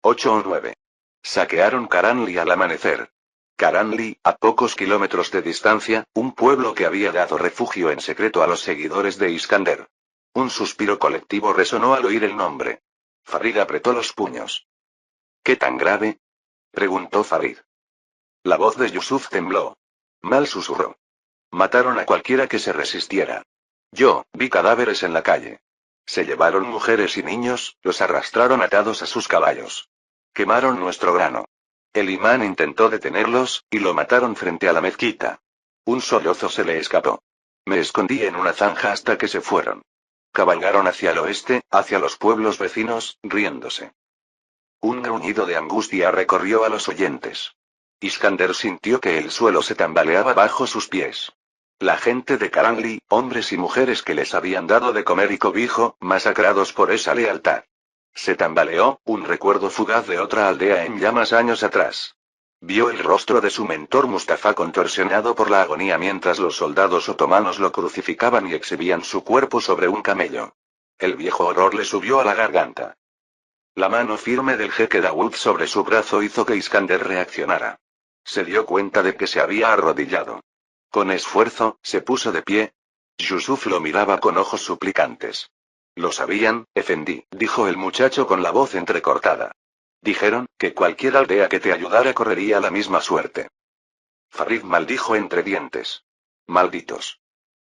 [SPEAKER 1] 8 o 9. Saquearon Karanli al amanecer. Karanli, a pocos kilómetros de distancia, un pueblo que había dado refugio en secreto a los seguidores de Iskander. Un suspiro colectivo resonó al oír el nombre. Farid apretó los puños. ¿Qué tan grave? Preguntó Farid. La voz de Yusuf tembló. Mal susurró. Mataron a cualquiera que se resistiera. Yo vi cadáveres en la calle. Se llevaron mujeres y niños, los arrastraron atados a sus caballos. Quemaron nuestro grano. El imán intentó detenerlos, y lo mataron frente a la mezquita. Un sollozo se le escapó. Me escondí en una zanja hasta que se fueron. Cabalgaron hacia el oeste, hacia los pueblos vecinos, riéndose. Un gruñido de angustia recorrió a los oyentes. Iskander sintió que el suelo se tambaleaba bajo sus pies. La gente de Karanli, hombres y mujeres que les habían dado de comer y cobijo, masacrados por esa lealtad. Se tambaleó, un recuerdo fugaz de otra aldea en llamas años atrás. Vio el rostro de su mentor Mustafa contorsionado por la agonía mientras los soldados otomanos lo crucificaban y exhibían su cuerpo sobre un camello. El viejo horror le subió a la garganta. La mano firme del jeque Dawood sobre su brazo hizo que Iskander reaccionara. Se dio cuenta de que se había arrodillado. Con esfuerzo, se puso de pie. Yusuf lo miraba con ojos suplicantes. Lo sabían, Efendí, dijo el muchacho con la voz entrecortada. Dijeron, que cualquier aldea que te ayudara correría la misma suerte. Farid maldijo entre dientes. Malditos.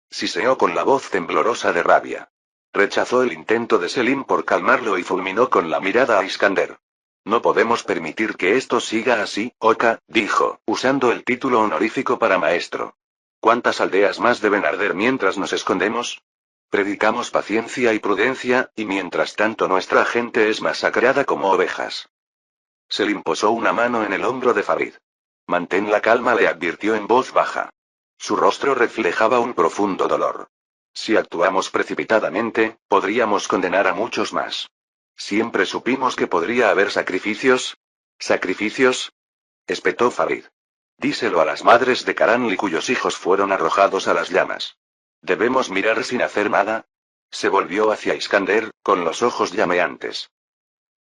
[SPEAKER 1] Siseó con la voz temblorosa de rabia. Rechazó el intento de Selim por calmarlo y fulminó con la mirada a Iskander. No podemos permitir que esto siga así, Oka, dijo, usando el título honorífico para maestro. ¿Cuántas aldeas más deben arder mientras nos escondemos? Predicamos paciencia y prudencia, y mientras tanto nuestra gente es masacrada como ovejas. Selim posó una mano en el hombro de Farid. Mantén la calma, le advirtió en voz baja. Su rostro reflejaba un profundo dolor. Si actuamos precipitadamente, podríamos condenar a muchos más. Siempre supimos que podría haber sacrificios. ¿Sacrificios? Espetó Farid. Díselo a las madres de Karanli cuyos hijos fueron arrojados a las llamas. ¿Debemos mirar sin hacer nada? Se volvió hacia Iskander, con los ojos llameantes.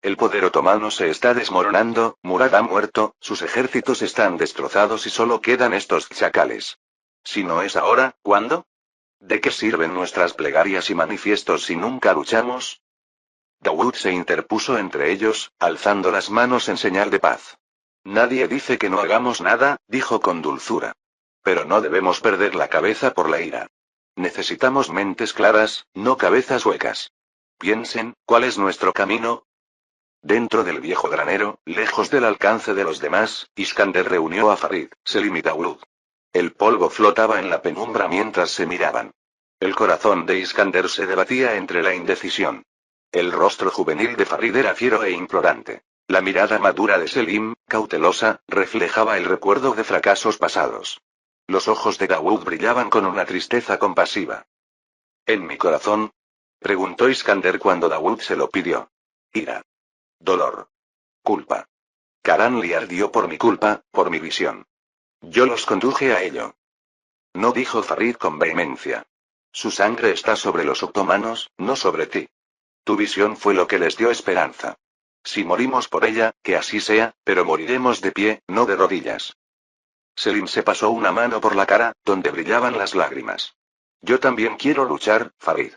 [SPEAKER 1] El poder otomano se está desmoronando, Murad ha muerto, sus ejércitos están destrozados y solo quedan estos chacales. Si no es ahora, ¿cuándo? ¿De qué sirven nuestras plegarias y manifiestos si nunca luchamos? Dawood se interpuso entre ellos, alzando las manos en señal de paz. Nadie dice que no hagamos nada, dijo con dulzura. Pero no debemos perder la cabeza por la ira. Necesitamos mentes claras, no cabezas huecas. Piensen, ¿cuál es nuestro camino? Dentro del viejo granero, lejos del alcance de los demás, Iskander reunió a Farid, Selim y Dawood. El polvo flotaba en la penumbra mientras se miraban. El corazón de Iskander se debatía entre la indecisión. El rostro juvenil de Farid era fiero e implorante. La mirada madura de Selim, cautelosa, reflejaba el recuerdo de fracasos pasados. Los ojos de Dawood brillaban con una tristeza compasiva. ¿En mi corazón? Preguntó Iskander cuando Dawood se lo pidió. Ira. Dolor. Culpa. Karanli ardió por mi culpa, por mi visión. Yo los conduje a ello. No, dijo Farid con vehemencia. Su sangre está sobre los otomanos, no sobre ti. Tu visión fue lo que les dio esperanza. Si morimos por ella, que así sea, pero moriremos de pie, no de rodillas. Selim se pasó una mano por la cara, donde brillaban las lágrimas. Yo también quiero luchar, Farid.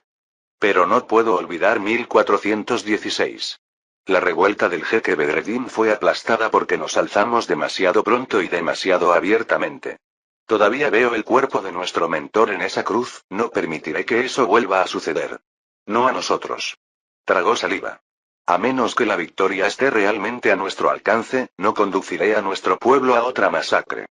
[SPEAKER 1] Pero no puedo olvidar 1416. La revuelta del jeque Bedreddin fue aplastada porque nos alzamos demasiado pronto y demasiado abiertamente. Todavía veo el cuerpo de nuestro mentor en esa cruz, no permitiré que eso vuelva a suceder. No a nosotros. Tragó saliva. A menos que la victoria esté realmente a nuestro alcance, no conduciré a nuestro pueblo a otra masacre.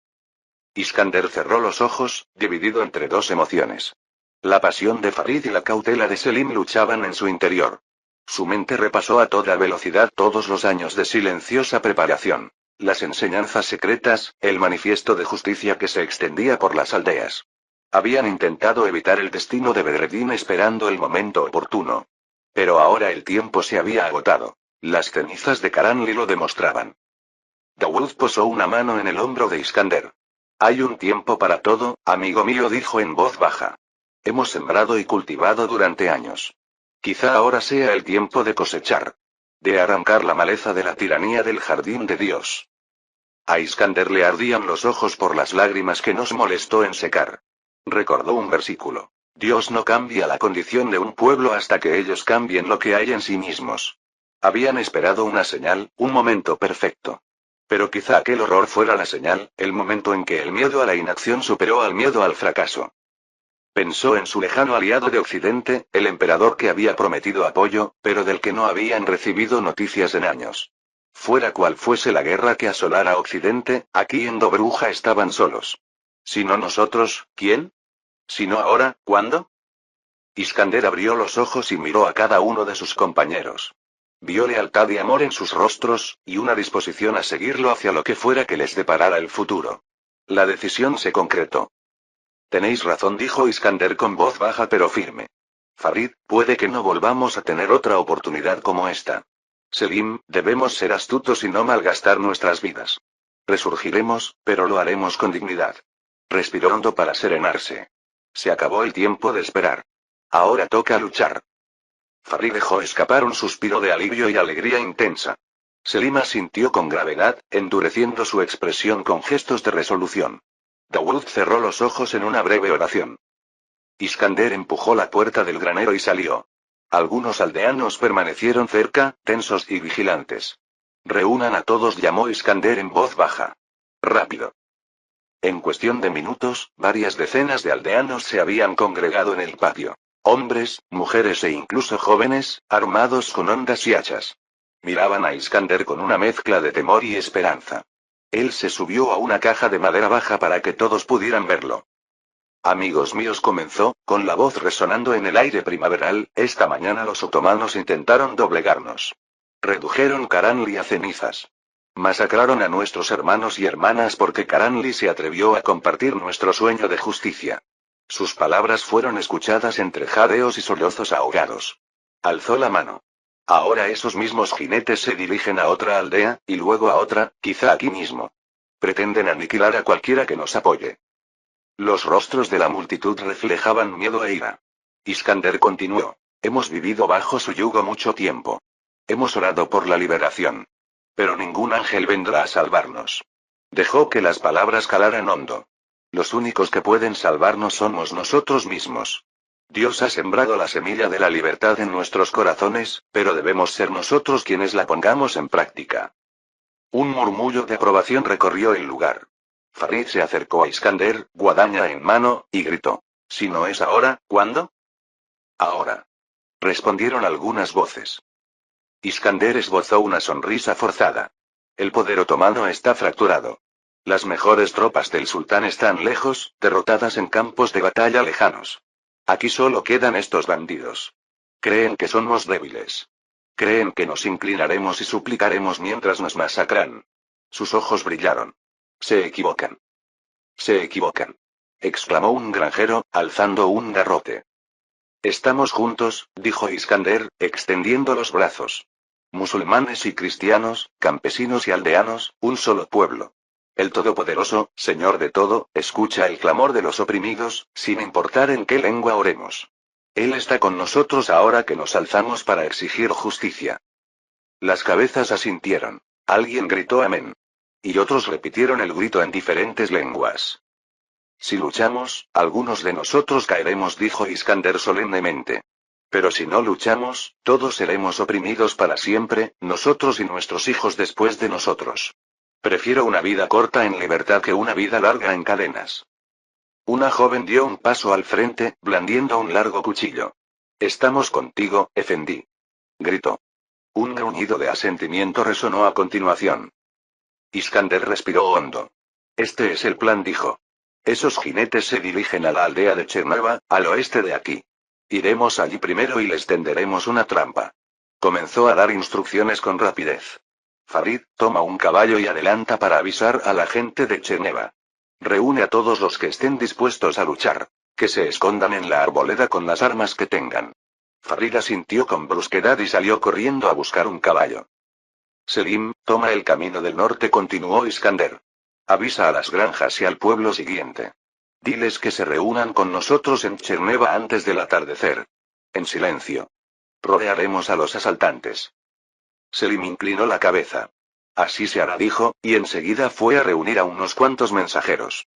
[SPEAKER 1] Iskander cerró los ojos, dividido entre dos emociones. La pasión de Farid y la cautela de Selim luchaban en su interior. Su mente repasó a toda velocidad todos los años de silenciosa preparación. Las enseñanzas secretas, el manifiesto de justicia que se extendía por las aldeas. Habían intentado evitar el destino de Bedreddin esperando el momento oportuno. Pero ahora el tiempo se había agotado. Las cenizas de Karanli lo demostraban. Dawood posó una mano en el hombro de Iskander. Hay un tiempo para todo, amigo mío, dijo en voz baja. Hemos sembrado y cultivado durante años. Quizá ahora sea el tiempo de cosechar. De arrancar la maleza de la tiranía del jardín de Dios. A Iskander le ardían los ojos por las lágrimas que nos molestó en secar. Recordó un versículo. Dios no cambia la condición de un pueblo hasta que ellos cambien lo que hay en sí mismos. Habían esperado una señal, un momento perfecto. Pero quizá aquel horror fuera la señal, el momento en que el miedo a la inacción superó al miedo al fracaso. Pensó en su lejano aliado de Occidente, el emperador que había prometido apoyo, pero del que no habían recibido noticias en años. Fuera cual fuese la guerra que asolara Occidente, aquí en Dobruja estaban solos. Si no nosotros, ¿quién? Si no ahora, ¿cuándo? Iskander abrió los ojos y miró a cada uno de sus compañeros. Vio lealtad y amor en sus rostros, y una disposición a seguirlo hacia lo que fuera que les deparara el futuro. La decisión se concretó. Tenéis razón, dijo Iskander con voz baja pero firme. Farid, puede que no volvamos a tener otra oportunidad como esta. Selim, debemos ser astutos y no malgastar nuestras vidas. Resurgiremos, pero lo haremos con dignidad. Respiró hondo para serenarse. Se acabó el tiempo de esperar. Ahora toca luchar. Farid dejó escapar un suspiro de alivio y alegría intensa. Selim asintió con gravedad, endureciendo su expresión con gestos de resolución. Dawood cerró los ojos en una breve oración. Iskander empujó la puerta del granero y salió. Algunos aldeanos permanecieron cerca, tensos y vigilantes. Reúnan a todos, llamó Iskander en voz baja. Rápido. En cuestión de minutos, varias decenas de aldeanos se habían congregado en el patio. Hombres, mujeres e incluso jóvenes, armados con hondas y hachas. Miraban a Iskander con una mezcla de temor y esperanza. Él se subió a una caja de madera baja para que todos pudieran verlo. Amigos míos, comenzó, con la voz resonando en el aire primaveral, esta mañana los otomanos intentaron doblegarnos. Redujeron Karanli a cenizas. Masacraron a nuestros hermanos y hermanas porque Karanli se atrevió a compartir nuestro sueño de justicia. Sus palabras fueron escuchadas entre jadeos y sollozos ahogados. Alzó la mano. Ahora esos mismos jinetes se dirigen a otra aldea, y luego a otra, quizá aquí mismo. Pretenden aniquilar a cualquiera que nos apoye. Los rostros de la multitud reflejaban miedo e ira. Iskander continuó. Hemos vivido bajo su yugo mucho tiempo. Hemos orado por la liberación. Pero ningún ángel vendrá a salvarnos. Dejó que las palabras calaran hondo. Los únicos que pueden salvarnos somos nosotros mismos. Dios ha sembrado la semilla de la libertad en nuestros corazones, pero debemos ser nosotros quienes la pongamos en práctica. Un murmullo de aprobación recorrió el lugar. Farid se acercó a Iskander, guadaña en mano, y gritó. Si no es ahora, ¿cuándo? Ahora. Respondieron algunas voces. Iskander esbozó una sonrisa forzada. El poder otomano está fracturado. Las mejores tropas del sultán están lejos, derrotadas en campos de batalla lejanos. Aquí solo quedan estos bandidos. Creen que somos débiles. Creen que nos inclinaremos y suplicaremos mientras nos masacran. Sus ojos brillaron. Se equivocan. Se equivocan. Exclamó un granjero, alzando un garrote. Estamos juntos, dijo Iskander, extendiendo los brazos. Musulmanes y cristianos, campesinos y aldeanos, un solo pueblo. El Todopoderoso, Señor de todo, escucha el clamor de los oprimidos, sin importar en qué lengua oremos. Él está con nosotros ahora que nos alzamos para exigir justicia. Las cabezas asintieron. Alguien gritó amén. Y otros repitieron el grito en diferentes lenguas. Si luchamos, algunos de nosotros caeremos, dijo Iskander solemnemente. Pero si no luchamos, todos seremos oprimidos para siempre, nosotros y nuestros hijos después de nosotros. Prefiero una vida corta en libertad que una vida larga en cadenas. Una joven dio un paso al frente, blandiendo un largo cuchillo. Estamos contigo, Efendí. Gritó. Un gruñido de asentimiento resonó a continuación. Iskander respiró hondo. Este es el plan, dijo. Esos jinetes se dirigen a la aldea de Cherneva, al oeste de aquí. Iremos allí primero y les tenderemos una trampa. Comenzó a dar instrucciones con rapidez. Farid, toma un caballo y adelanta para avisar a la gente de Cherneva. Reúne a todos los que estén dispuestos a luchar. Que se escondan en la arboleda con las armas que tengan. Farid asintió con brusquedad y salió corriendo a buscar un caballo. Selim, toma el camino del norte, continuó Iskander. Avisa a las granjas y al pueblo siguiente. Diles que se reúnan con nosotros en Cherneva antes del atardecer. En silencio. Rodearemos a los asaltantes. Selim inclinó la cabeza. Así se hará, dijo, y enseguida fue a reunir a unos cuantos mensajeros.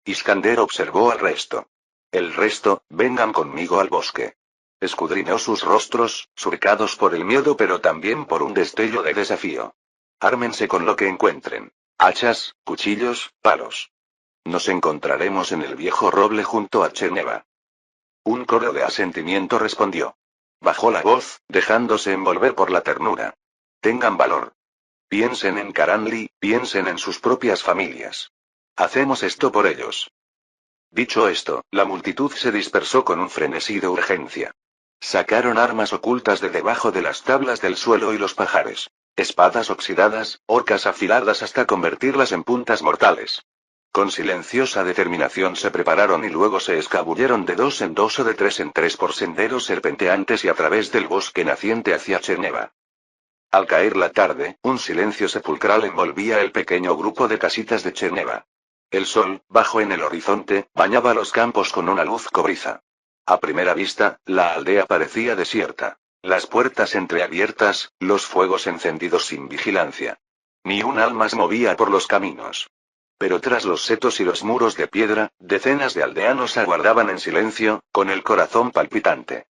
[SPEAKER 1] Iskander observó al resto. El resto, vengan conmigo al bosque. Escudriñó sus rostros, surcados por el miedo pero también por un destello de desafío. Ármense con lo que encuentren. Hachas, cuchillos, palos. Nos encontraremos en el viejo roble junto a Cherneva. Un coro de asentimiento respondió. Bajó la voz, dejándose envolver por la ternura. Tengan valor. Piensen en Karanli, piensen en sus propias familias. Hacemos esto por ellos. Dicho esto, la multitud se dispersó con un frenesí de urgencia. Sacaron armas ocultas de debajo de las tablas del suelo y los pajares. Espadas oxidadas, horcas afiladas hasta convertirlas en puntas mortales. Con silenciosa determinación se prepararon y luego se escabulleron de 2 en 2 o de 3 en 3 por senderos serpenteantes y a través del bosque naciente hacia Cherneva. Al caer la tarde, un silencio sepulcral envolvía el pequeño grupo de casitas de Cherneva. El sol, bajo en el horizonte, bañaba los campos con una luz cobriza. A primera vista, la aldea parecía desierta. Las puertas entreabiertas, los fuegos encendidos sin vigilancia. Ni un alma se movía por los caminos. Pero tras los setos y los muros de piedra, decenas de aldeanos aguardaban en silencio, con el corazón palpitante.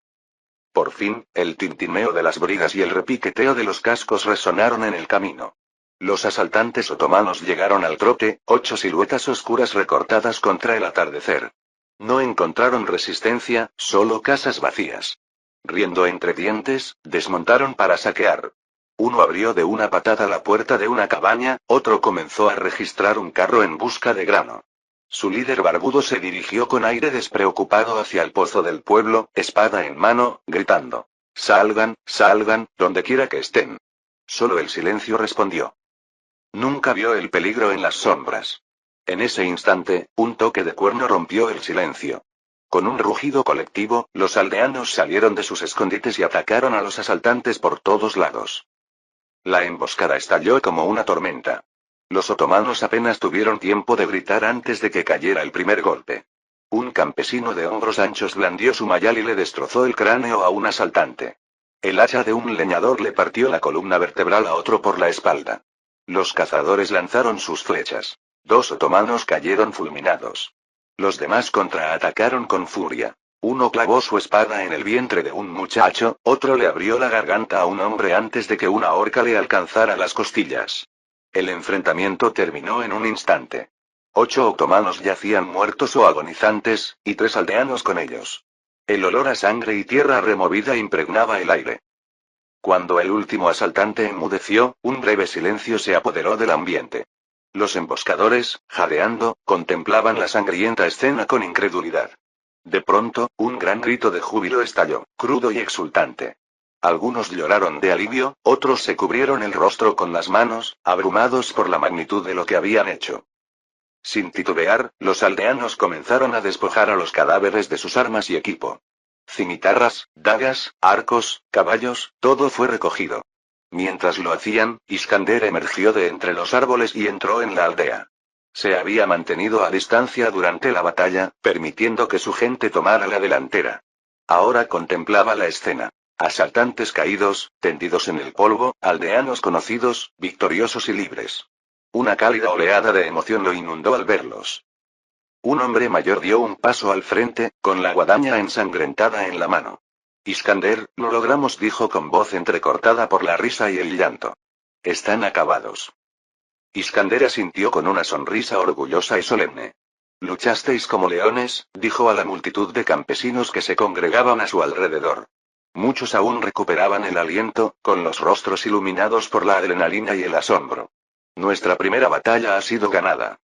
[SPEAKER 1] Por fin, el tintineo de las brigas y el repiqueteo de los cascos resonaron en el camino. Los asaltantes otomanos llegaron al trote, 8 siluetas oscuras recortadas contra el atardecer. No encontraron resistencia, solo casas vacías. Riendo entre dientes, desmontaron para saquear. Uno abrió de una patada la puerta de una cabaña, otro comenzó a registrar un carro en busca de grano. Su líder barbudo se dirigió con aire despreocupado hacia el pozo del pueblo, espada en mano, gritando. Salgan, salgan, donde quiera que estén. Solo el silencio respondió. Nunca vio el peligro en las sombras. En ese instante, un toque de cuerno rompió el silencio. Con un rugido colectivo, los aldeanos salieron de sus escondites y atacaron a los asaltantes por todos lados. La emboscada estalló como una tormenta. Los otomanos apenas tuvieron tiempo de gritar antes de que cayera el primer golpe. Un campesino de hombros anchos blandió su mayal y le destrozó el cráneo a un asaltante. El hacha de un leñador le partió la columna vertebral a otro por la espalda. Los cazadores lanzaron sus flechas. 2 otomanos cayeron fulminados. Los demás contraatacaron con furia. Uno clavó su espada en el vientre de un muchacho, otro le abrió la garganta a un hombre antes de que una horca le alcanzara las costillas. El enfrentamiento terminó en un instante. 8 otomanos yacían muertos o agonizantes, y 3 aldeanos con ellos. El olor a sangre y tierra removida impregnaba el aire. Cuando el último asaltante enmudeció, un breve silencio se apoderó del ambiente. Los emboscadores, jadeando, contemplaban la sangrienta escena con incredulidad. De pronto, un gran grito de júbilo estalló, crudo y exultante. Algunos lloraron de alivio, otros se cubrieron el rostro con las manos, abrumados por la magnitud de lo que habían hecho. Sin titubear, los aldeanos comenzaron a despojar a los cadáveres de sus armas y equipo. Cimitarras, dagas, arcos, caballos, todo fue recogido. Mientras lo hacían, Iskander emergió de entre los árboles y entró en la aldea. Se había mantenido a distancia durante la batalla, permitiendo que su gente tomara la delantera. Ahora contemplaba la escena. Asaltantes caídos, tendidos en el polvo, aldeanos conocidos, victoriosos y libres. Una cálida oleada de emoción lo inundó al verlos. Un hombre mayor dio un paso al frente, con la guadaña ensangrentada en la mano. Iskander, lo logramos, dijo con voz entrecortada por la risa y el llanto. Están acabados. Iskander asintió con una sonrisa orgullosa y solemne. Luchasteis como leones, dijo a la multitud de campesinos que se congregaban a su alrededor. Muchos aún recuperaban el aliento, con los rostros iluminados por la adrenalina y el asombro. Nuestra primera batalla ha sido ganada.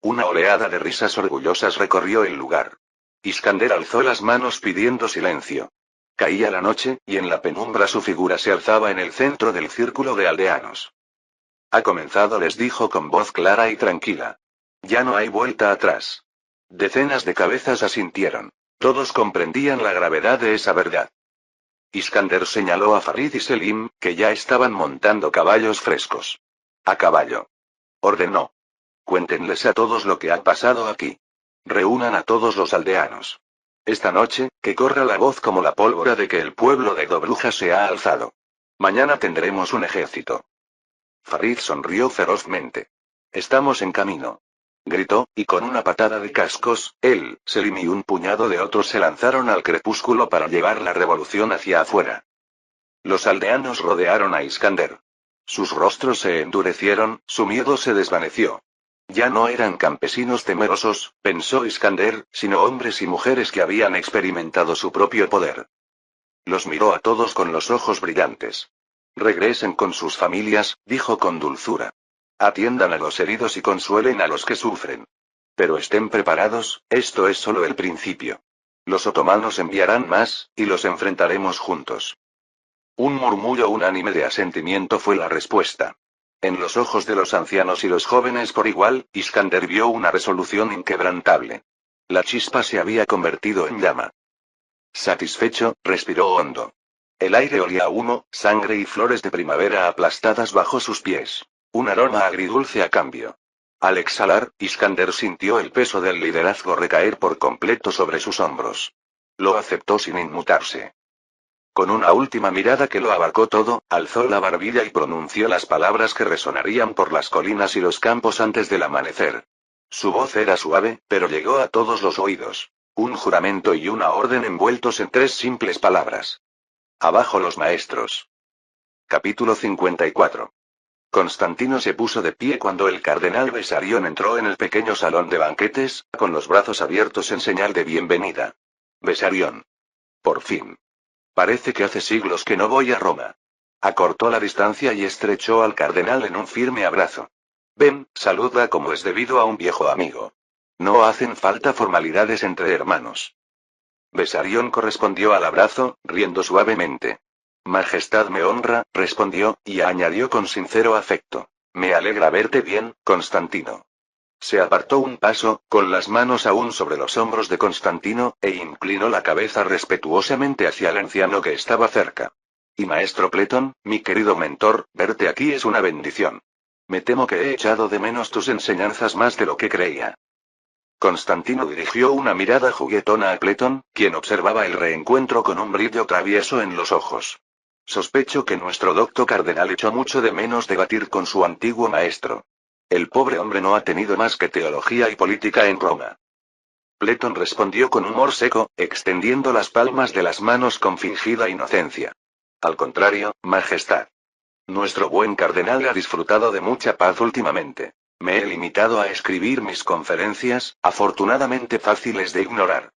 [SPEAKER 1] Una oleada de risas orgullosas recorrió el lugar. Iskander alzó las manos pidiendo silencio. Caía la noche, y en la penumbra su figura se alzaba en el centro del círculo de aldeanos. Ha comenzado, les dijo con voz clara y tranquila. Ya no hay vuelta atrás. Decenas de cabezas asintieron. Todos comprendían la gravedad de esa verdad. Iskander señaló a Farid y Selim, que ya estaban montando caballos frescos. A caballo. Ordenó. Cuéntenles a todos lo que ha pasado aquí. Reúnan a todos los aldeanos. Esta noche, que corra la voz como la pólvora de que el pueblo de Dobruja se ha alzado. Mañana tendremos un ejército. Farid sonrió ferozmente. Estamos en camino. Gritó, y con una patada de cascos, él, Selim y un puñado de otros se lanzaron al crepúsculo para llevar la revolución hacia afuera. Los aldeanos rodearon a Iskander. Sus rostros se endurecieron, su miedo se desvaneció. Ya no eran campesinos temerosos, pensó Iskander, sino hombres y mujeres que habían experimentado su propio poder. Los miró a todos con los ojos brillantes. Regresen con sus familias, dijo con dulzura. Atiendan a los heridos y consuelen a los que sufren. Pero estén preparados, esto es solo el principio. Los otomanos enviarán más, y los enfrentaremos juntos. Un murmullo unánime de asentimiento fue la respuesta. En los ojos de los ancianos y los jóvenes por igual, Iskander vio una resolución inquebrantable. La chispa se había convertido en llama. Satisfecho, respiró hondo. El aire olía a humo, sangre y flores de primavera aplastadas bajo sus pies. Un aroma agridulce a cambio. Al exhalar, Iskander sintió el peso del liderazgo recaer por completo sobre sus hombros. Lo aceptó sin inmutarse. Con una última mirada que lo abarcó todo, alzó la barbilla y pronunció las palabras que resonarían por las colinas y los campos antes del amanecer. Su voz era suave, pero llegó a todos los oídos. Un juramento y una orden envueltos en 3 simples palabras. Abajo los maestros. Capítulo 54. Constantino se puso de pie cuando el cardenal Bessarion entró en el pequeño salón de banquetes, con los brazos abiertos en señal de bienvenida. Bessarion. Por fin. Parece que hace siglos que no voy a Roma. Acortó la distancia y estrechó al cardenal en un firme abrazo. Ven, saluda como es debido a un viejo amigo. No hacen falta formalidades entre hermanos. Bessarion correspondió al abrazo, riendo suavemente. Majestad me honra, respondió, y añadió con sincero afecto. Me alegra verte bien, Constantino. Se apartó un paso, con las manos aún sobre los hombros de Constantino, e inclinó la cabeza respetuosamente hacia el anciano que estaba cerca. Y maestro Pletón, mi querido mentor, verte aquí es una bendición. Me temo que he echado de menos tus enseñanzas más de lo que creía. Constantino dirigió una mirada juguetona a Pletón, quien observaba el reencuentro con un brillo travieso en los ojos. Sospecho que nuestro docto cardenal echó mucho de menos debatir con su antiguo maestro. El pobre hombre no ha tenido más que teología y política en Roma. Pleton respondió con humor seco, extendiendo las palmas de las manos con fingida inocencia. Al contrario, Majestad. Nuestro buen cardenal ha disfrutado de mucha paz últimamente. Me he limitado a escribir mis conferencias, afortunadamente fáciles de ignorar.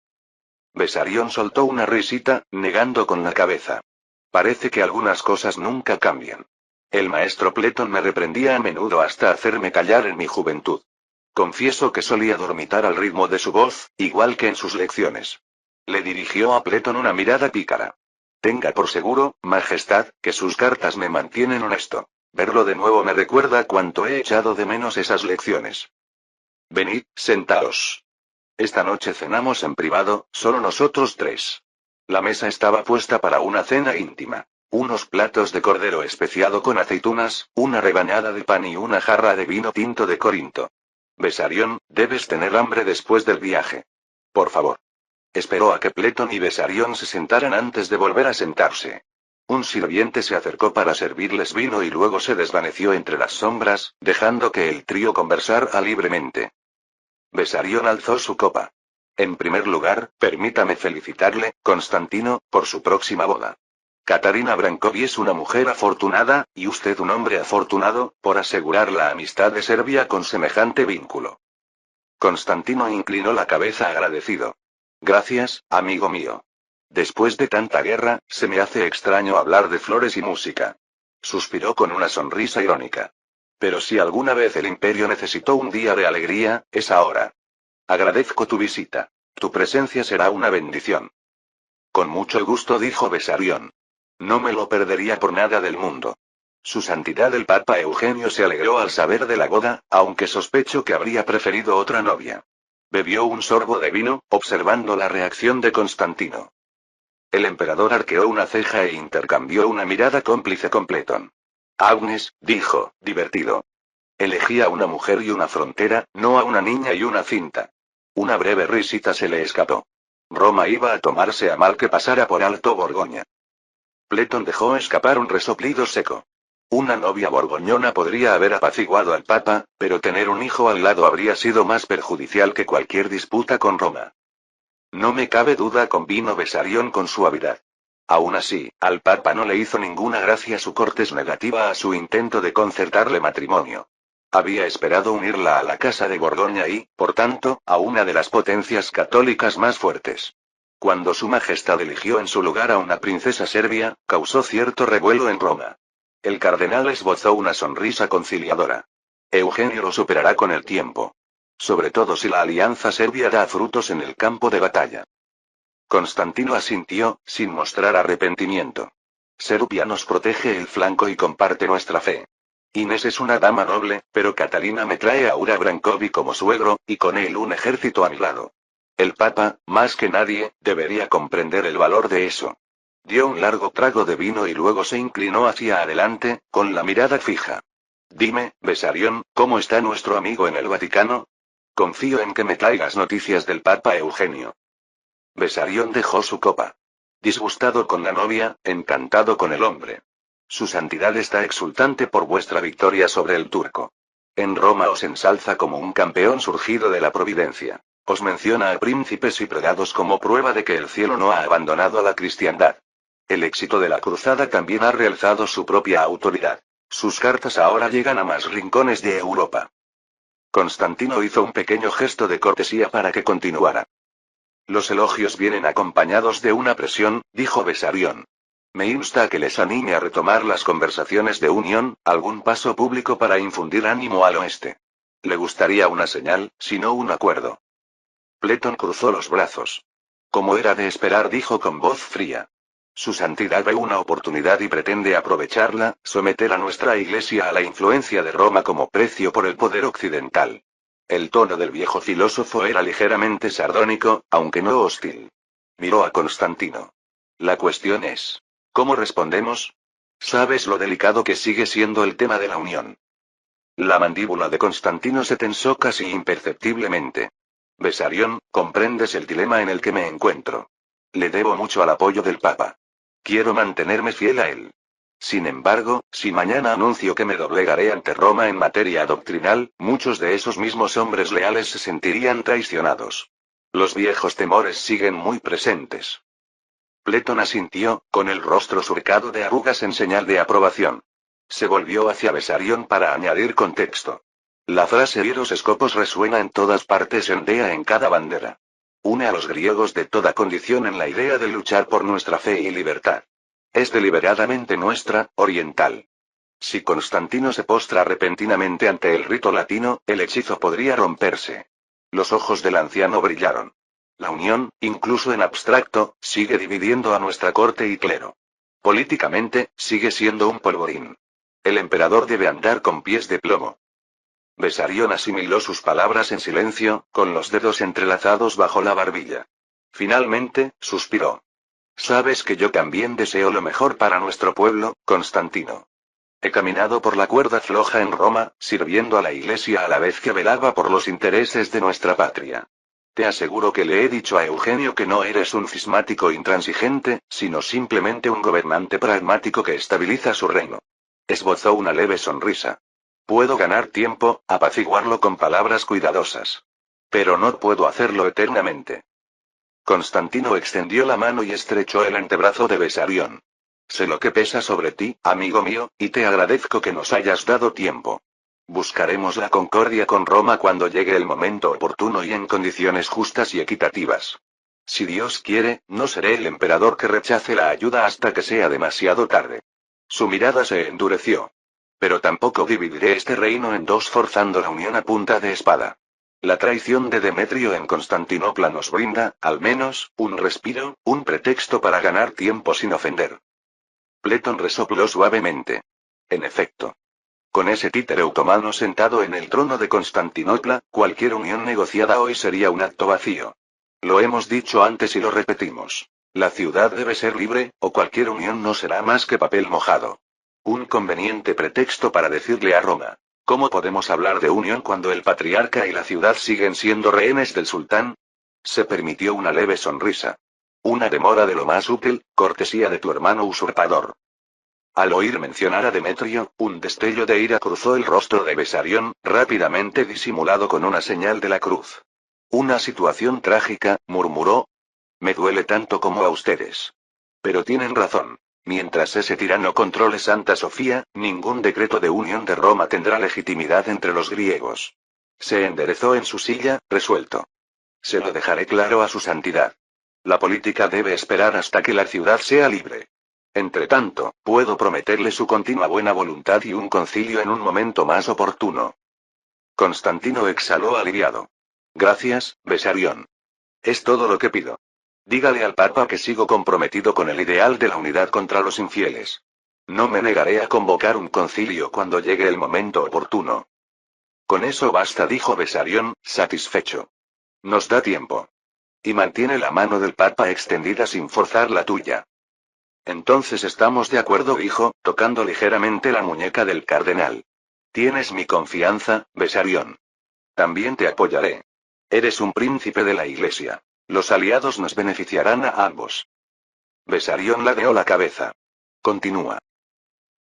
[SPEAKER 1] Besarión soltó una risita, negando con la cabeza. Parece que algunas cosas nunca cambian. El maestro Pleton me reprendía a menudo hasta hacerme callar en mi juventud. Confieso que solía dormitar al ritmo de su voz, igual que en sus lecciones. Le dirigió a Pleton una mirada pícara. Tenga por seguro, Majestad, que sus cartas me mantienen honesto. Verlo de nuevo me recuerda cuánto he echado de menos esas lecciones. Venid, sentaos. Esta noche cenamos en privado, solo nosotros tres. La mesa estaba puesta para una cena íntima. Unos platos de cordero especiado con aceitunas, una rebanada de pan y una jarra de vino tinto de Corinto. Besarión, debes tener hambre después del viaje. Por favor. Esperó a que Pleton y Besarión se sentaran antes de volver a sentarse. Un sirviente se acercó para servirles vino y luego se desvaneció entre las sombras, dejando que el trío conversara libremente. Besarión alzó su copa. En primer lugar, permítame felicitarle, Constantino, por su próxima boda. Katarina Brankovi es una mujer afortunada, y usted un hombre afortunado, por asegurar la amistad de Serbia con semejante vínculo. Constantino inclinó la cabeza agradecido. Gracias, amigo mío. Después de tanta guerra, se me hace extraño hablar de flores y música. Suspiró con una sonrisa irónica. Pero si alguna vez el imperio necesitó un día de alegría, es ahora. Agradezco tu visita. Tu presencia será una bendición. Con mucho gusto, dijo Besarión. No me lo perdería por nada del mundo. Su santidad el Papa Eugenio se alegró al saber de la boda, aunque sospecho que habría preferido otra novia. Bebió un sorbo de vino, observando la reacción de Constantino. El emperador arqueó una ceja e intercambió una mirada cómplice con Pleton. Agnes, dijo, divertido. Elegí a una mujer y una frontera, no a una niña y una cinta. Una breve risita se le escapó. Roma iba a tomarse a mal que pasara por alto Borgoña. Pleton dejó escapar un resoplido seco. Una novia borgoñona podría haber apaciguado al Papa, pero tener un hijo al lado habría sido más perjudicial que cualquier disputa con Roma. No me cabe duda, convino Besarión con suavidad. Aún así, al Papa no le hizo ninguna gracia su cortés negativa a su intento de concertarle matrimonio. Había esperado unirla a la casa de Borgoña y, por tanto, a una de las potencias católicas más fuertes. Cuando su majestad eligió en su lugar a una princesa serbia, causó cierto revuelo en Roma. El cardenal esbozó una sonrisa conciliadora. Eugenio lo superará con el tiempo. Sobre todo si la alianza serbia da frutos en el campo de batalla. Constantino asintió, sin mostrar arrepentimiento. Serbia nos protege el flanco y comparte nuestra fe. Inés es una dama noble, pero Catalina me trae a Ura Brankovi como suegro, y con él un ejército a mi lado. El Papa, más que nadie, debería comprender el valor de eso. Dio un largo trago de vino y luego se inclinó hacia adelante, con la mirada fija. Dime, Besarión, ¿cómo está nuestro amigo en el Vaticano? Confío en que me traigas noticias del Papa Eugenio. Besarión dejó su copa. Disgustado con la novia, encantado con el hombre. Su santidad está exultante por vuestra victoria sobre el turco. En Roma os ensalza como un campeón surgido de la providencia. Os menciona a príncipes y pregados como prueba de que el cielo no ha abandonado a la cristiandad. El éxito de la cruzada también ha realzado su propia autoridad. Sus cartas ahora llegan a más rincones de Europa. Constantino hizo un pequeño gesto de cortesía para que continuara. Los elogios vienen acompañados de una presión, dijo Besarión. Me insta a que les anime a retomar las conversaciones de unión, algún paso público para infundir ánimo al oeste. Le gustaría una señal, si no un acuerdo. Pleton cruzó los brazos. Como era de esperar, dijo con voz fría. Su santidad ve una oportunidad y pretende aprovecharla, someter a nuestra iglesia a la influencia de Roma como precio por el poder occidental. El tono del viejo filósofo era ligeramente sardónico, aunque no hostil. Miró a Constantino. La cuestión es, ¿cómo respondemos? ¿Sabes lo delicado que sigue siendo el tema de la unión? La mandíbula de Constantino se tensó casi imperceptiblemente. Besarión, comprendes el dilema en el que me encuentro. Le debo mucho al apoyo del Papa. Quiero mantenerme fiel a él. Sin embargo, si mañana anuncio que me doblegaré ante Roma en materia doctrinal, muchos de esos mismos hombres leales se sentirían traicionados. Los viejos temores siguen muy presentes. Pleton asintió, con el rostro surcado de arrugas en señal de aprobación. Se volvió hacia Besarión para añadir contexto. La frase Vieros Escopos resuena en todas partes y ondea en cada bandera. Une a los griegos de toda condición en la idea de luchar por nuestra fe y libertad. Es deliberadamente nuestra, oriental. Si Constantino se postra repentinamente ante el rito latino, el hechizo podría romperse. Los ojos del anciano brillaron. La unión, incluso en abstracto, sigue dividiendo a nuestra corte y clero. Políticamente, sigue siendo un polvorín. El emperador debe andar con pies de plomo. Besarión asimiló sus palabras en silencio, con los dedos entrelazados bajo la barbilla. Finalmente, suspiró. Sabes que yo también deseo lo mejor para nuestro pueblo, Constantino. He caminado por la cuerda floja en Roma, sirviendo a la Iglesia a la vez que velaba por los intereses de nuestra patria. Te aseguro que le he dicho a Eugenio que no eres un cismático intransigente, sino simplemente un gobernante pragmático que estabiliza su reino. Esbozó una leve sonrisa. Puedo ganar tiempo, apaciguarlo con palabras cuidadosas. Pero no puedo hacerlo eternamente. Constantino extendió la mano y estrechó el antebrazo de Besarión. Sé lo que pesa sobre ti, amigo mío, y te agradezco que nos hayas dado tiempo. Buscaremos la concordia con Roma cuando llegue el momento oportuno y en condiciones justas y equitativas. Si Dios quiere, no seré el emperador que rechace la ayuda hasta que sea demasiado tarde. Su mirada se endureció. Pero tampoco dividiré este reino en dos forzando la unión a punta de espada. La traición de Demetrio en Constantinopla nos brinda, al menos, un respiro, un pretexto para ganar tiempo sin ofender. Pleton resopló suavemente. En efecto. Con ese títere otomano sentado en el trono de Constantinopla, cualquier unión negociada hoy sería un acto vacío. Lo hemos dicho antes y lo repetimos. La ciudad debe ser libre, o cualquier unión no será más que papel mojado. Un conveniente pretexto para decirle a Roma. ¿Cómo podemos hablar de unión cuando el patriarca y la ciudad siguen siendo rehenes del sultán? Se permitió una leve sonrisa. Una demora de lo más útil, cortesía de tu hermano usurpador. Al oír mencionar a Demetrio, un destello de ira cruzó el rostro de Besarión, rápidamente disimulado con una señal de la cruz. Una situación trágica, murmuró. Me duele tanto como a ustedes. Pero tienen razón. Mientras ese tirano controle Santa Sofía, ningún decreto de unión de Roma tendrá legitimidad entre los griegos. Se enderezó en su silla, resuelto. Se lo dejaré claro a su santidad. La política debe esperar hasta que la ciudad sea libre. Entretanto, puedo prometerle su continua buena voluntad y un concilio en un momento más oportuno. Constantino exhaló aliviado. Gracias, Besarión. Es todo lo que pido. Dígale al Papa que sigo comprometido con el ideal de la unidad contra los infieles. No me negaré a convocar un concilio cuando llegue el momento oportuno. Con eso basta, dijo Besarión, satisfecho. Nos da tiempo. Y mantiene la mano del Papa extendida sin forzar la tuya. Entonces estamos de acuerdo, dijo, tocando ligeramente la muñeca del cardenal. Tienes mi confianza, Besarión. También te apoyaré. Eres un príncipe de la Iglesia. Los aliados nos beneficiarán a ambos. Besarión ladeó la cabeza. Continúa.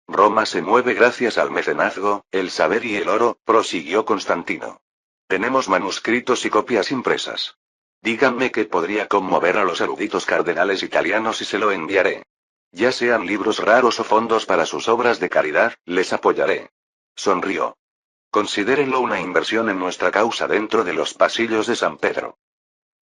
[SPEAKER 1] Roma se mueve gracias al mecenazgo, el saber y el oro, prosiguió Constantino. Tenemos manuscritos y copias impresas. Díganme que podría conmover a los eruditos cardenales italianos y se lo enviaré. Ya sean libros raros o fondos para sus obras de caridad, les apoyaré. Sonrió. Considérenlo una inversión en nuestra causa dentro de los pasillos de San Pedro.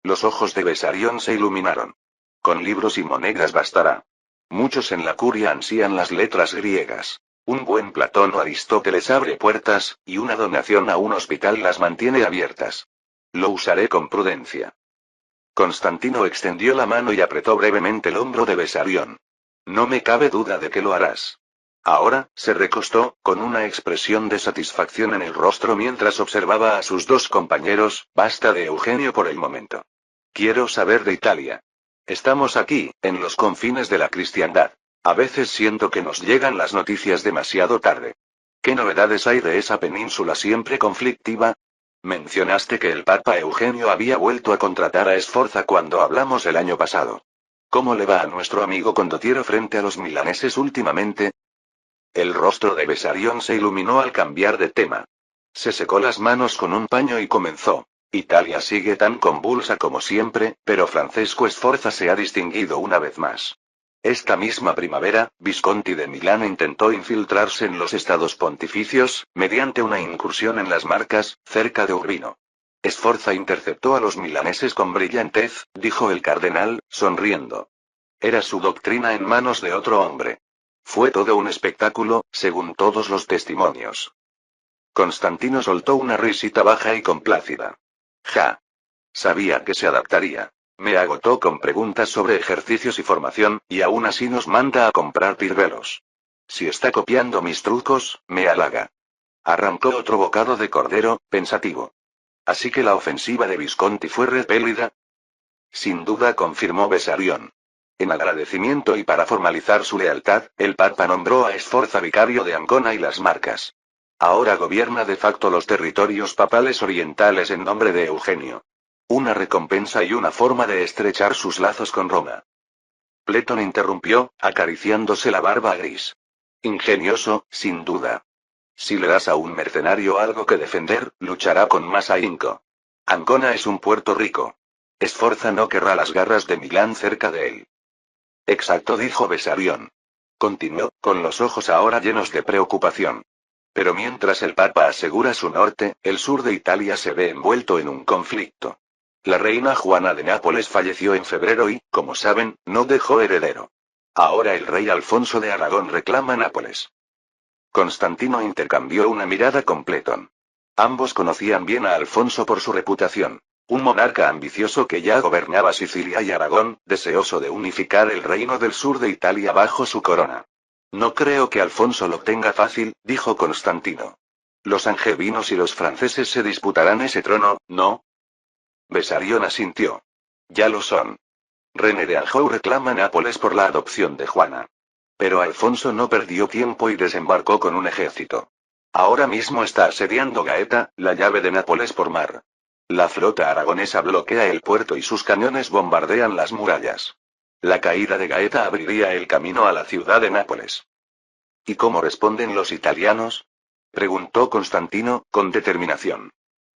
[SPEAKER 1] Los ojos de Besarión se iluminaron. Con libros y monedas bastará. Muchos en la curia ansían las letras griegas. Un buen Platón o Aristóteles abre puertas, y una donación a un hospital las mantiene abiertas. Lo usaré con prudencia. Constantino extendió la mano y apretó brevemente el hombro de Besarión. No me cabe duda de que lo harás. Ahora, se recostó, con una expresión de satisfacción en el rostro mientras observaba a sus dos compañeros. Basta de Eugenio por el momento. Quiero saber de Italia. Estamos aquí, en los confines de la cristiandad. A veces siento que nos llegan las noticias demasiado tarde. ¿Qué novedades hay de esa península siempre conflictiva? Mencionaste que el Papa Eugenio había vuelto a contratar a Sforza cuando hablamos el año pasado. ¿Cómo le va a nuestro amigo condottiero frente a los milaneses últimamente? El rostro de Bessarion se iluminó al cambiar de tema. Se secó las manos con un paño y comenzó. Italia sigue tan convulsa como siempre, pero Francesco Sforza se ha distinguido una vez más. Esta misma primavera, Visconti de Milán intentó infiltrarse en los estados pontificios, mediante una incursión en las Marcas, cerca de Urbino. Sforza interceptó a los milaneses con brillantez, dijo el cardenal, sonriendo. Era su doctrina en manos de otro hombre. Fue todo un espectáculo, según todos los testimonios. Constantino soltó una risita baja y complácida. Ja. Sabía que se adaptaría. Me agotó con preguntas sobre ejercicios y formación, y aún así nos manda a comprar pirbelos. Si está copiando mis trucos, me halaga. Arrancó otro bocado de cordero, pensativo. Así que la ofensiva de Visconti fue repelida. Sin duda, confirmó Bessarion. En agradecimiento y para formalizar su lealtad, el Papa nombró a Sforza vicario de Ancona y las Marcas. Ahora gobierna de facto los territorios papales orientales en nombre de Eugenio. Una recompensa y una forma de estrechar sus lazos con Roma. Pleton interrumpió, acariciándose la barba gris. Ingenioso, sin duda. Si le das a un mercenario algo que defender, luchará con más ahínco. Ancona es un puerto rico. Sforza no querrá las garras de Milán cerca de él. Exacto, dijo Bessarion. Continuó, con los ojos ahora llenos de preocupación. Pero mientras el Papa asegura su norte, el sur de Italia se ve envuelto en un conflicto. La reina Juana de Nápoles falleció en febrero y, como saben, no dejó heredero. Ahora el rey Alfonso de Aragón reclama Nápoles. Constantino intercambió una mirada con Pleton. Ambos conocían bien a Alfonso por su reputación. Un monarca ambicioso que ya gobernaba Sicilia y Aragón, deseoso de unificar el reino del sur de Italia bajo su corona. No creo que Alfonso lo tenga fácil, dijo Constantino. Los angevinos y los franceses se disputarán ese trono, ¿no? Bessarion asintió. Ya lo son. René de Anjou reclama Nápoles por la adopción de Juana. Pero Alfonso no perdió tiempo y desembarcó con un ejército. Ahora mismo está asediando Gaeta, la llave de Nápoles por mar. La flota aragonesa bloquea el puerto y sus cañones bombardean las murallas. La caída de Gaeta abriría el camino a la ciudad de Nápoles. ¿Y cómo responden los italianos? Preguntó Constantino, con determinación.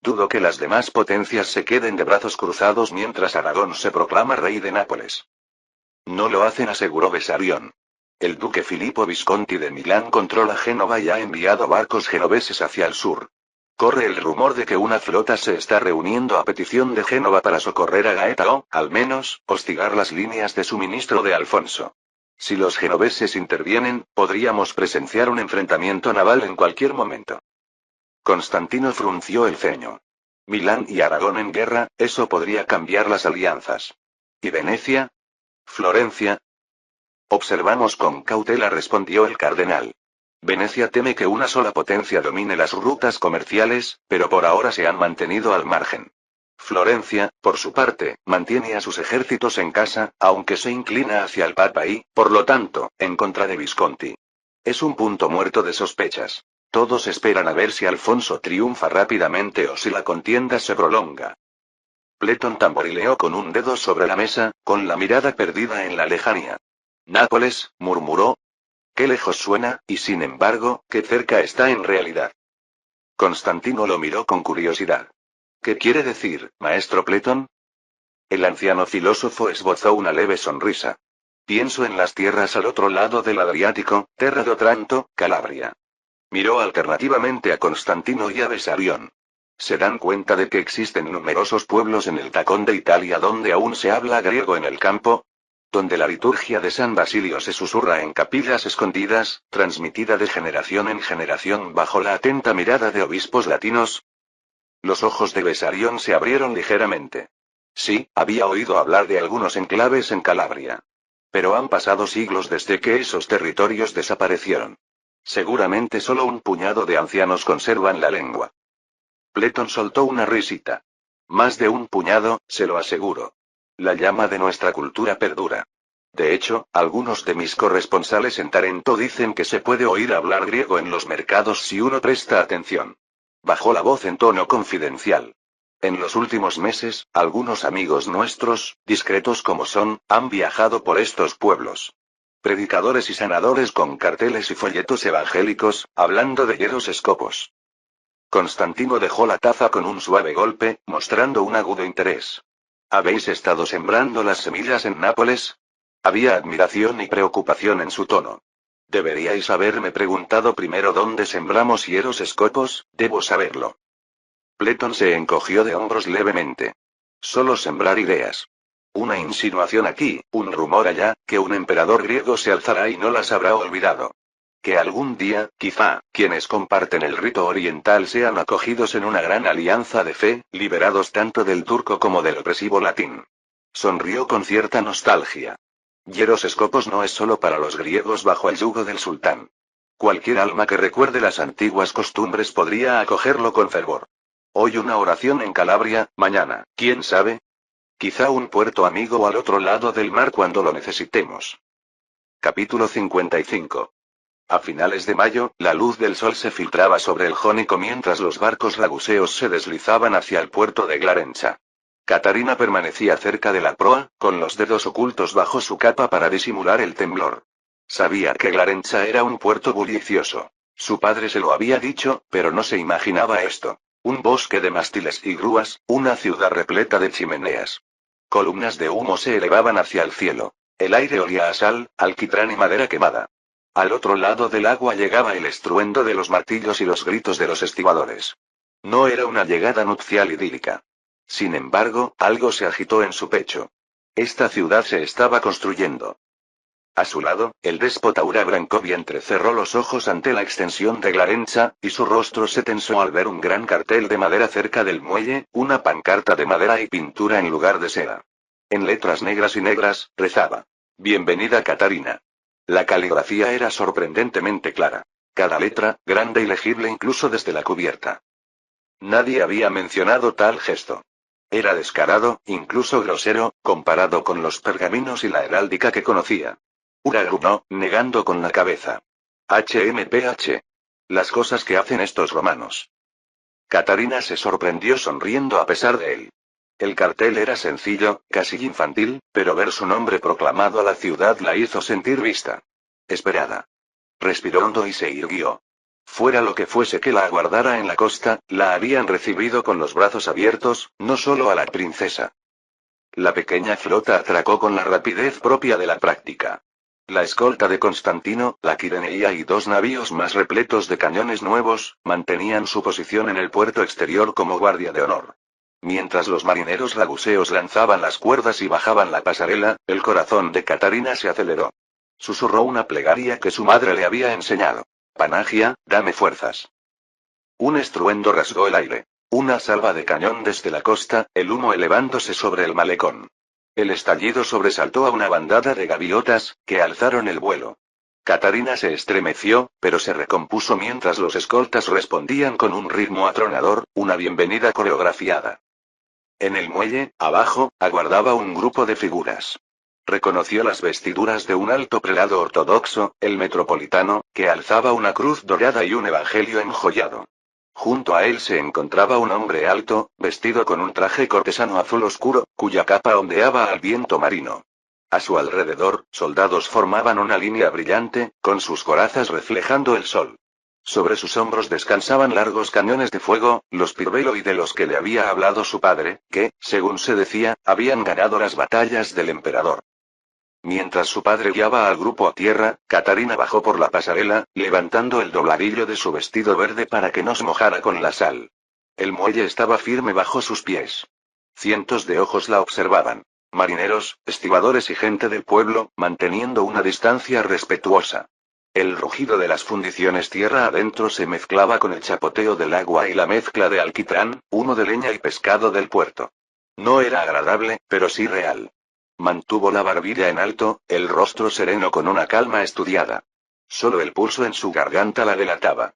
[SPEAKER 1] Dudo que las demás potencias se queden de brazos cruzados mientras Aragón se proclama rey de Nápoles. No lo hacen, aseguró Bessarion. El duque Filippo Visconti de Milán controla Génova y ha enviado barcos genoveses hacia el sur. Corre el rumor de que una flota se está reuniendo a petición de Génova para socorrer a Gaeta o, al menos, hostigar las líneas de suministro de Alfonso. Si los genoveses intervienen, podríamos presenciar un enfrentamiento naval en cualquier momento. Constantino frunció el ceño. Milán y Aragón en guerra, eso podría cambiar las alianzas. ¿Y Venecia? ¿Florencia? Observamos con cautela, respondió el cardenal. Venecia teme que una sola potencia domine las rutas comerciales, pero por ahora se han mantenido al margen. Florencia, por su parte, mantiene a sus ejércitos en casa, aunque se inclina hacia el Papa y, por lo tanto, en contra de Visconti. Es un punto muerto de sospechas. Todos esperan a ver si Alfonso triunfa rápidamente o si la contienda se prolonga. Pleton tamborileó con un dedo sobre la mesa, con la mirada perdida en la lejanía. Nápoles, murmuró. Qué lejos suena, y sin embargo, qué cerca está en realidad. Constantino lo miró con curiosidad. ¿Qué quiere decir, maestro Pleton? El anciano filósofo esbozó una leve sonrisa. Pienso en las tierras al otro lado del Adriático, Terra de Otranto, Calabria. Miró alternativamente a Constantino y a Bessarion. ¿Se dan cuenta de que existen numerosos pueblos en el tacón de Italia donde aún se habla griego en el campo? Donde la liturgia de San Basilio se susurra en capillas escondidas, transmitida de generación en generación bajo la atenta mirada de obispos latinos. Los ojos de Bessarion se abrieron ligeramente. Sí, había oído hablar de algunos enclaves en Calabria. Pero han pasado siglos desde que esos territorios desaparecieron. Seguramente solo un puñado de ancianos conservan la lengua. Pleton soltó una risita. Más de un puñado, se lo aseguro. La llama de nuestra cultura perdura. De hecho, algunos de mis corresponsales en Tarento dicen que se puede oír hablar griego en los mercados si uno presta atención. Bajó la voz en tono confidencial. En los últimos meses, algunos amigos nuestros, discretos como son, han viajado por estos pueblos. Predicadores y sanadores con carteles y folletos evangélicos, hablando de hieros escopos. Constantino dejó la taza con un suave golpe, mostrando un agudo interés. ¿Habéis estado sembrando las semillas en Nápoles? Había admiración y preocupación en su tono. Deberíais haberme preguntado primero dónde sembramos hieros escopos, debo saberlo. Pleton se encogió de hombros levemente. Solo sembrar ideas. Una insinuación aquí, un rumor allá, que un emperador griego se alzará y no las habrá olvidado. Que algún día, quizá, quienes comparten el rito oriental sean acogidos en una gran alianza de fe, liberados tanto del turco como del opresivo latín. Sonrió con cierta nostalgia. Hieros escopos no es solo para los griegos bajo el yugo del sultán. Cualquier alma que recuerde las antiguas costumbres podría acogerlo con fervor. Hoy una oración en Calabria, mañana, ¿quién sabe? Quizá un puerto amigo al otro lado del mar cuando lo necesitemos. Capítulo 55. A finales de mayo, la luz del sol se filtraba sobre el Jónico mientras los barcos raguseos se deslizaban hacia el puerto de Glarencha. Catarina permanecía cerca de la proa, con los dedos ocultos bajo su capa para disimular el temblor. Sabía que Glarencha era un puerto bullicioso. Su padre se lo había dicho, pero no se imaginaba esto. Un bosque de mástiles y grúas, una ciudad repleta de chimeneas. Columnas de humo se elevaban hacia el cielo. El aire olía a sal, alquitrán y madera quemada. Al otro lado del agua llegaba el estruendo de los martillos y los gritos de los estibadores. No era una llegada nupcial idílica. Sin embargo, algo se agitó en su pecho. Esta ciudad se estaba construyendo. A su lado, el déspota Ura Brankovi entrecerró los ojos ante la extensión de Glarencha, y su rostro se tensó al ver un gran cartel de madera cerca del muelle, una pancarta de madera y pintura en lugar de seda. En letras negras y negras, rezaba: Bienvenida Catarina. La caligrafía era sorprendentemente clara. Cada letra, grande y legible incluso desde la cubierta. Nadie había mencionado tal gesto. Era descarado, incluso grosero, comparado con los pergaminos y la heráldica que conocía. Ura gruñó, negando con la cabeza. HMPH. Las cosas que hacen estos romanos. Catarina se sorprendió sonriendo a pesar de él. El cartel era sencillo, casi infantil, pero ver su nombre proclamado a la ciudad la hizo sentir vista. Esperada. Respiró hondo y se irguió. Fuera lo que fuese que la aguardara en la costa, la habían recibido con los brazos abiertos, no solo a la princesa. La pequeña flota atracó con la rapidez propia de la práctica. La escolta de Constantino, la Quireneia y dos navíos más repletos de cañones nuevos, mantenían su posición en el puerto exterior como guardia de honor. Mientras los marineros raguseos lanzaban las cuerdas y bajaban la pasarela, el corazón de Catarina se aceleró. Susurró una plegaria que su madre le había enseñado. Panagia, dame fuerzas. Un estruendo rasgó el aire. Una salva de cañón desde la costa, el humo elevándose sobre el malecón. El estallido sobresaltó a una bandada de gaviotas, que alzaron el vuelo. Catarina se estremeció, pero se recompuso mientras los escoltas respondían con un ritmo atronador, una bienvenida coreografiada. En el muelle, abajo, aguardaba un grupo de figuras. Reconoció las vestiduras de un alto prelado ortodoxo, el metropolitano, que alzaba una cruz dorada y un evangelio enjollado. Junto a él se encontraba un hombre alto, vestido con un traje cortesano azul oscuro, cuya capa ondeaba al viento marino. A su alrededor, soldados formaban una línea brillante, con sus corazas reflejando el sol. Sobre sus hombros descansaban largos cañones de fuego, los Pirbelo y de los que le había hablado su padre, que, según se decía, habían ganado las batallas del emperador. Mientras su padre guiaba al grupo a tierra, Catarina bajó por la pasarela, levantando el dobladillo de su vestido verde para que no se mojara con la sal. El muelle estaba firme bajo sus pies. Cientos de ojos la observaban. Marineros, estibadores y gente del pueblo, manteniendo una distancia respetuosa. El rugido de las fundiciones tierra adentro se mezclaba con el chapoteo del agua y la mezcla de alquitrán, humo de leña y pescado del puerto. No era agradable, pero sí real. Mantuvo la barbilla en alto, el rostro sereno con una calma estudiada. Solo el pulso en su garganta la delataba.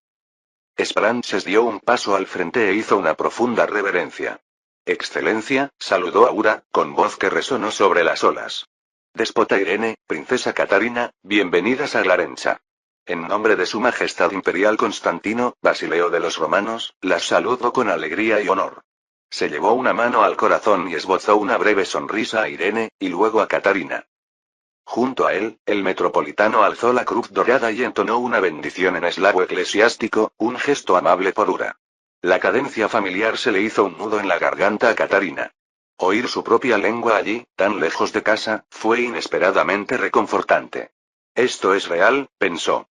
[SPEAKER 1] Spranches dio un paso al frente e hizo una profunda reverencia. Excelencia, saludó a Ura, con voz que resonó sobre las olas. Déspota Irene, princesa Catarina, bienvenidas a Glarencha. En nombre de su majestad imperial Constantino, Basileo de los romanos, las saludo con alegría y honor. Se llevó una mano al corazón y esbozó una breve sonrisa a Irene, y luego a Catarina. Junto a él, el metropolitano alzó la cruz dorada y entonó una bendición en eslavo eclesiástico, un gesto amable por Ura. La cadencia familiar se le hizo un nudo en la garganta a Katarina. Oír su propia lengua allí, tan lejos de casa, fue inesperadamente reconfortante. Esto es real, pensó.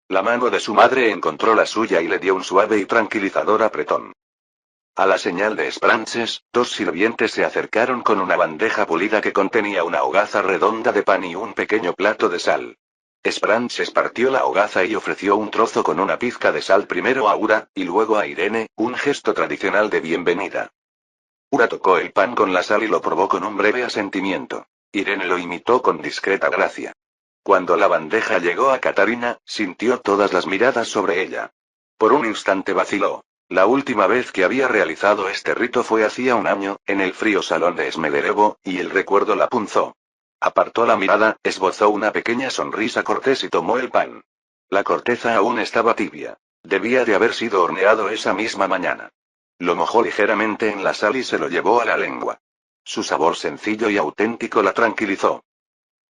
[SPEAKER 1] La mano de su madre encontró la suya y le dio un suave y tranquilizador apretón. A la señal de Sprances, dos sirvientes se acercaron con una bandeja pulida que contenía una hogaza redonda de pan y un pequeño plato de sal. Sprances partió la hogaza y ofreció un trozo con una pizca de sal primero a Ura, y luego a Irene, un gesto tradicional de bienvenida. Ura tocó el pan con la sal y lo probó con un breve asentimiento. Irene lo imitó con discreta gracia. Cuando la bandeja llegó a Katarina, sintió todas las miradas sobre ella. Por un instante vaciló. La última vez que había realizado este rito fue hacía un año, en el frío salón de Smederevo, y el recuerdo la punzó. Apartó la mirada, esbozó una pequeña sonrisa cortés y tomó el pan. La corteza aún estaba tibia. Debía de haber sido horneado esa misma mañana. Lo mojó ligeramente en la sal y se lo llevó a la lengua. Su sabor sencillo y auténtico la tranquilizó.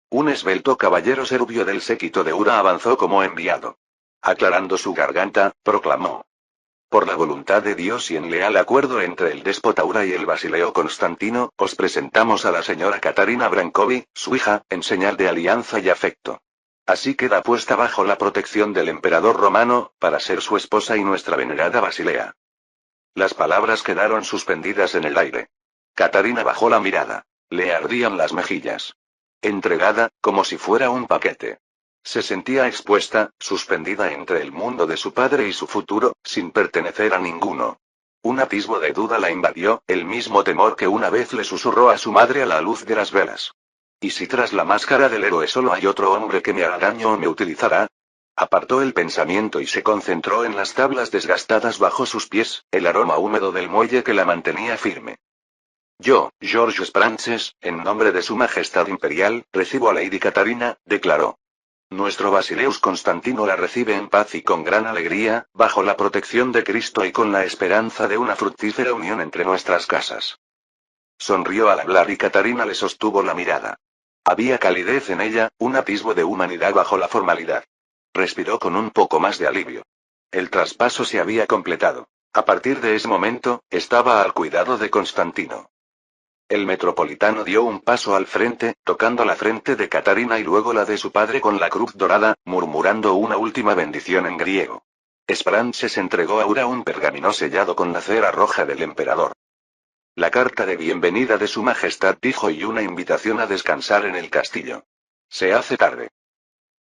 [SPEAKER 1] Un esbelto caballero serbio del séquito de Ura avanzó como enviado. Aclarando su garganta, proclamó: por la voluntad de Dios y en leal acuerdo entre el déspota Ura y el basileo Constantino, os presentamos a la señora Katarina Brankovi, su hija, en señal de alianza y afecto. Así queda puesta bajo la protección del emperador romano, para ser su esposa y nuestra venerada Basilea. Las palabras quedaron suspendidas en el aire. Katarina bajó la mirada. Le ardían las mejillas. Entregada, como si fuera un paquete. Se sentía expuesta, suspendida entre el mundo de su padre y su futuro, sin pertenecer a ninguno. Un atisbo de duda la invadió, el mismo temor que una vez le susurró a su madre a la luz de las velas. ¿Y si tras la máscara del héroe solo hay otro hombre que me hará daño o me utilizará? Apartó el pensamiento y se concentró en las tablas desgastadas bajo sus pies, el aroma húmedo del muelle que la mantenía firme. Yo, George Sprances, en nombre de Su Majestad Imperial, recibo a Lady Katarina, declaró. Nuestro Basileus Constantino la recibe en paz y con gran alegría, bajo la protección de Cristo y con la esperanza de una fructífera unión entre nuestras casas. Sonrió al hablar y Katarina le sostuvo la mirada. Había calidez en ella, un atisbo de humanidad bajo la formalidad. Respiró con un poco más de alivio. El traspaso se había completado. A partir de ese momento, estaba al cuidado de Constantino. El metropolitano dio un paso al frente, tocando la frente de Katarina y luego la de su padre con la cruz dorada, murmurando una última bendición en griego. Sprances entregó a Ura un pergamino sellado con la cera roja del emperador. La carta de bienvenida de Su Majestad dijo y una invitación a descansar en el castillo. Se hace tarde.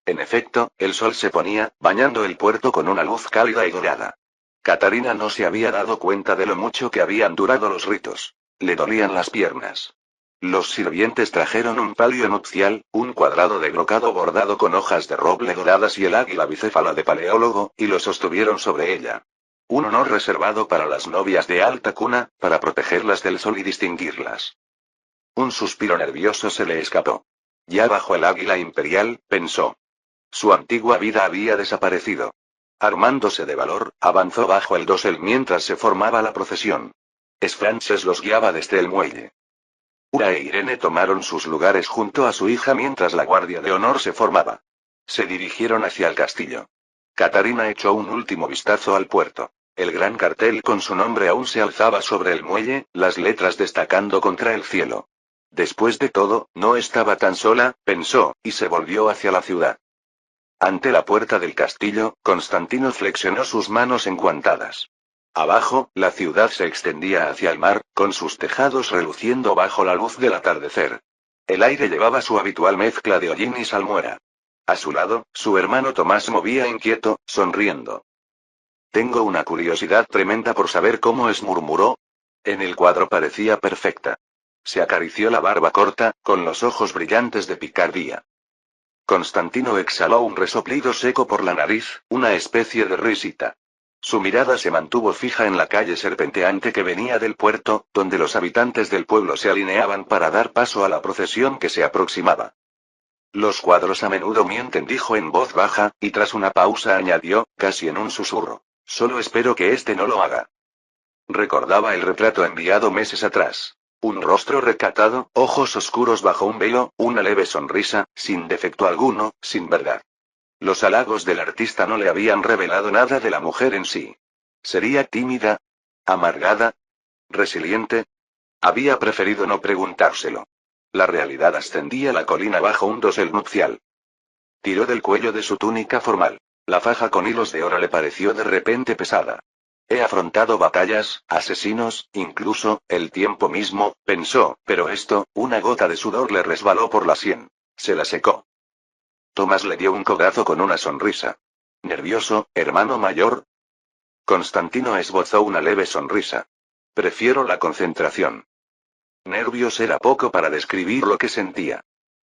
[SPEAKER 1] En efecto, el sol se ponía, bañando el puerto con una luz cálida y dorada. Katarina no se había dado cuenta de lo mucho que habían durado los ritos. Le dolían las piernas. Los sirvientes trajeron un palio nupcial, un cuadrado de brocado bordado con hojas de roble doradas y el águila bicéfala de paleólogo, y lo sostuvieron sobre ella. Un honor reservado para las novias de alta cuna, para protegerlas del sol y distinguirlas. Un suspiro nervioso se le escapó. Ya bajo el águila imperial, pensó. Su antigua vida había desaparecido. Armándose de valor, avanzó bajo el dosel mientras se formaba la procesión. Sprances los guiaba desde el muelle. Ura e Irene tomaron sus lugares junto a su hija mientras la guardia de honor se formaba. Se dirigieron hacia el castillo. Katarina echó un último vistazo al puerto. El gran cartel con su nombre aún se alzaba sobre el muelle, las letras destacando contra el cielo. Después de todo, no estaba tan sola, pensó, y se volvió hacia la ciudad. Ante la puerta del castillo, Constantino flexionó sus manos enguantadas. Abajo, la ciudad se extendía hacia el mar, con sus tejados reluciendo bajo la luz del atardecer. El aire llevaba su habitual mezcla de hollín y salmuera. A su lado, su hermano Tomás movía inquieto, sonriendo. Tengo una curiosidad tremenda por saber cómo es, murmuró. En el cuadro parecía perfecta. Se acarició la barba corta, con los ojos brillantes de picardía. Constantino exhaló un resoplido seco por la nariz, una especie de risita. Su mirada se mantuvo fija en la calle serpenteante que venía del puerto, donde los habitantes del pueblo se alineaban para dar paso a la procesión que se aproximaba. Los cuadros a menudo mienten, dijo en voz baja, y tras una pausa añadió, casi en un susurro. Solo espero que este no lo haga. Recordaba el retrato enviado meses atrás. Un rostro recatado, ojos oscuros bajo un velo, una leve sonrisa, sin defecto alguno, sin verdad. Los halagos del artista no le habían revelado nada de la mujer en sí. ¿Sería tímida? ¿Amargada? ¿Resiliente? Había preferido no preguntárselo. La realidad ascendía la colina bajo un dosel nupcial. Tiró del cuello de su túnica formal. La faja con hilos de oro le pareció de repente pesada. He afrontado batallas, asesinos, incluso, el tiempo mismo, pensó, pero esto, una gota de sudor le resbaló por la sien. Se la secó. Tomás le dio un codazo con una sonrisa. ¿Nervioso, hermano mayor? Constantino esbozó una leve sonrisa. Prefiero la concentración. Nervios era poco para describir lo que sentía.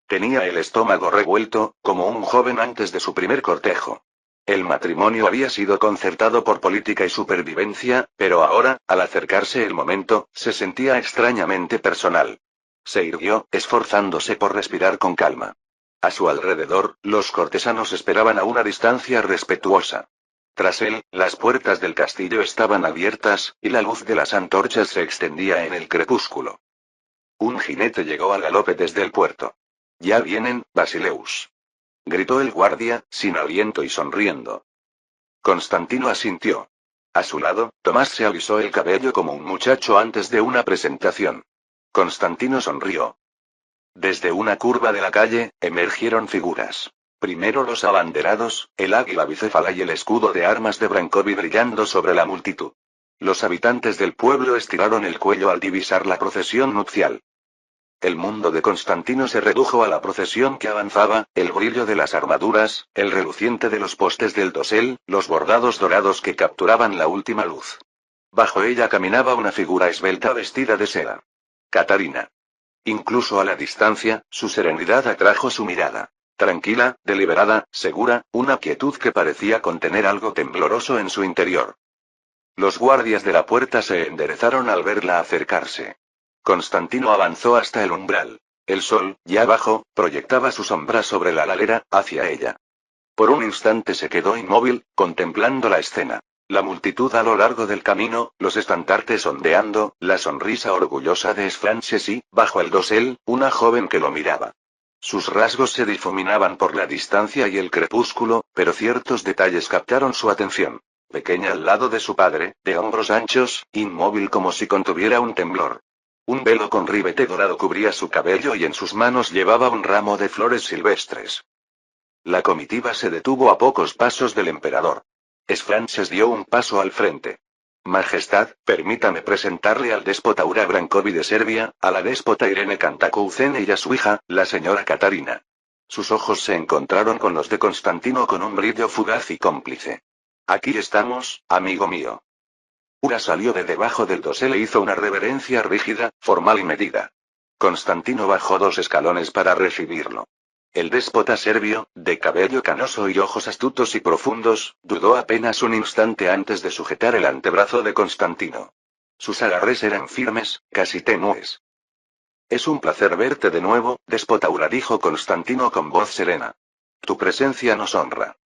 [SPEAKER 1] Tenía el estómago revuelto, como un joven antes de su primer cortejo. El matrimonio había sido concertado por política y supervivencia, pero ahora, al acercarse el momento, se sentía extrañamente personal. Se irguió, esforzándose por respirar con calma. A su alrededor, los cortesanos esperaban a una distancia respetuosa. Tras él, las puertas del castillo estaban abiertas, y la luz de las antorchas se extendía en el crepúsculo. Un jinete llegó al galope desde el puerto. «Ya vienen, Basileus», gritó el guardia, sin aliento y sonriendo. Constantino asintió. A su lado, Tomás se alisó el cabello como un muchacho antes de una presentación. Constantino sonrió. Desde una curva de la calle, emergieron figuras. Primero los abanderados, el águila bicéfala y el escudo de armas de Brankovi brillando sobre la multitud. Los habitantes del pueblo estiraron el cuello al divisar la procesión nupcial. El mundo de Constantino se redujo a la procesión que avanzaba, el brillo de las armaduras, el reluciente de los postes del dosel, los bordados dorados que capturaban la última luz. Bajo ella caminaba una figura esbelta vestida de seda. Catarina. Incluso a la distancia, su serenidad atrajo su mirada. Tranquila, deliberada, segura, una quietud que parecía contener algo tembloroso en su interior. Los guardias de la puerta se enderezaron al verla acercarse. Constantino avanzó hasta el umbral. El sol, ya bajo, proyectaba su sombra sobre la ladera, hacia ella. Por un instante se quedó inmóvil, contemplando la escena. La multitud a lo largo del camino, los estandartes ondeando, la sonrisa orgullosa de Sfrances y, bajo el dosel, una joven que lo miraba. Sus rasgos se difuminaban por la distancia y el crepúsculo, pero ciertos detalles captaron su atención. Pequeña al lado de su padre, de hombros anchos, inmóvil como si contuviera un temblor. Un velo con ribete dorado cubría su cabello y en sus manos llevaba un ramo de flores silvestres. La comitiva se detuvo a pocos pasos del emperador. Sfrances dio un paso al frente. Majestad, permítame presentarle al déspota Ura Brankovi de Serbia, a la déspota Irene Cantacuzene y a su hija, la señora Catarina. Sus ojos se encontraron con los de Constantino con un brillo fugaz y cómplice. Aquí estamos, amigo mío. Ura salió de debajo del dosel e hizo una reverencia rígida, formal y medida. Constantino bajó 2 escalones para recibirlo. El déspota serbio, de cabello canoso y ojos astutos y profundos, dudó apenas un instante antes de sujetar el antebrazo de Constantino. Sus agarres eran firmes, casi tenues. Es un placer verte de nuevo, déspota Ura, dijo Constantino con voz serena. Tu presencia nos honra.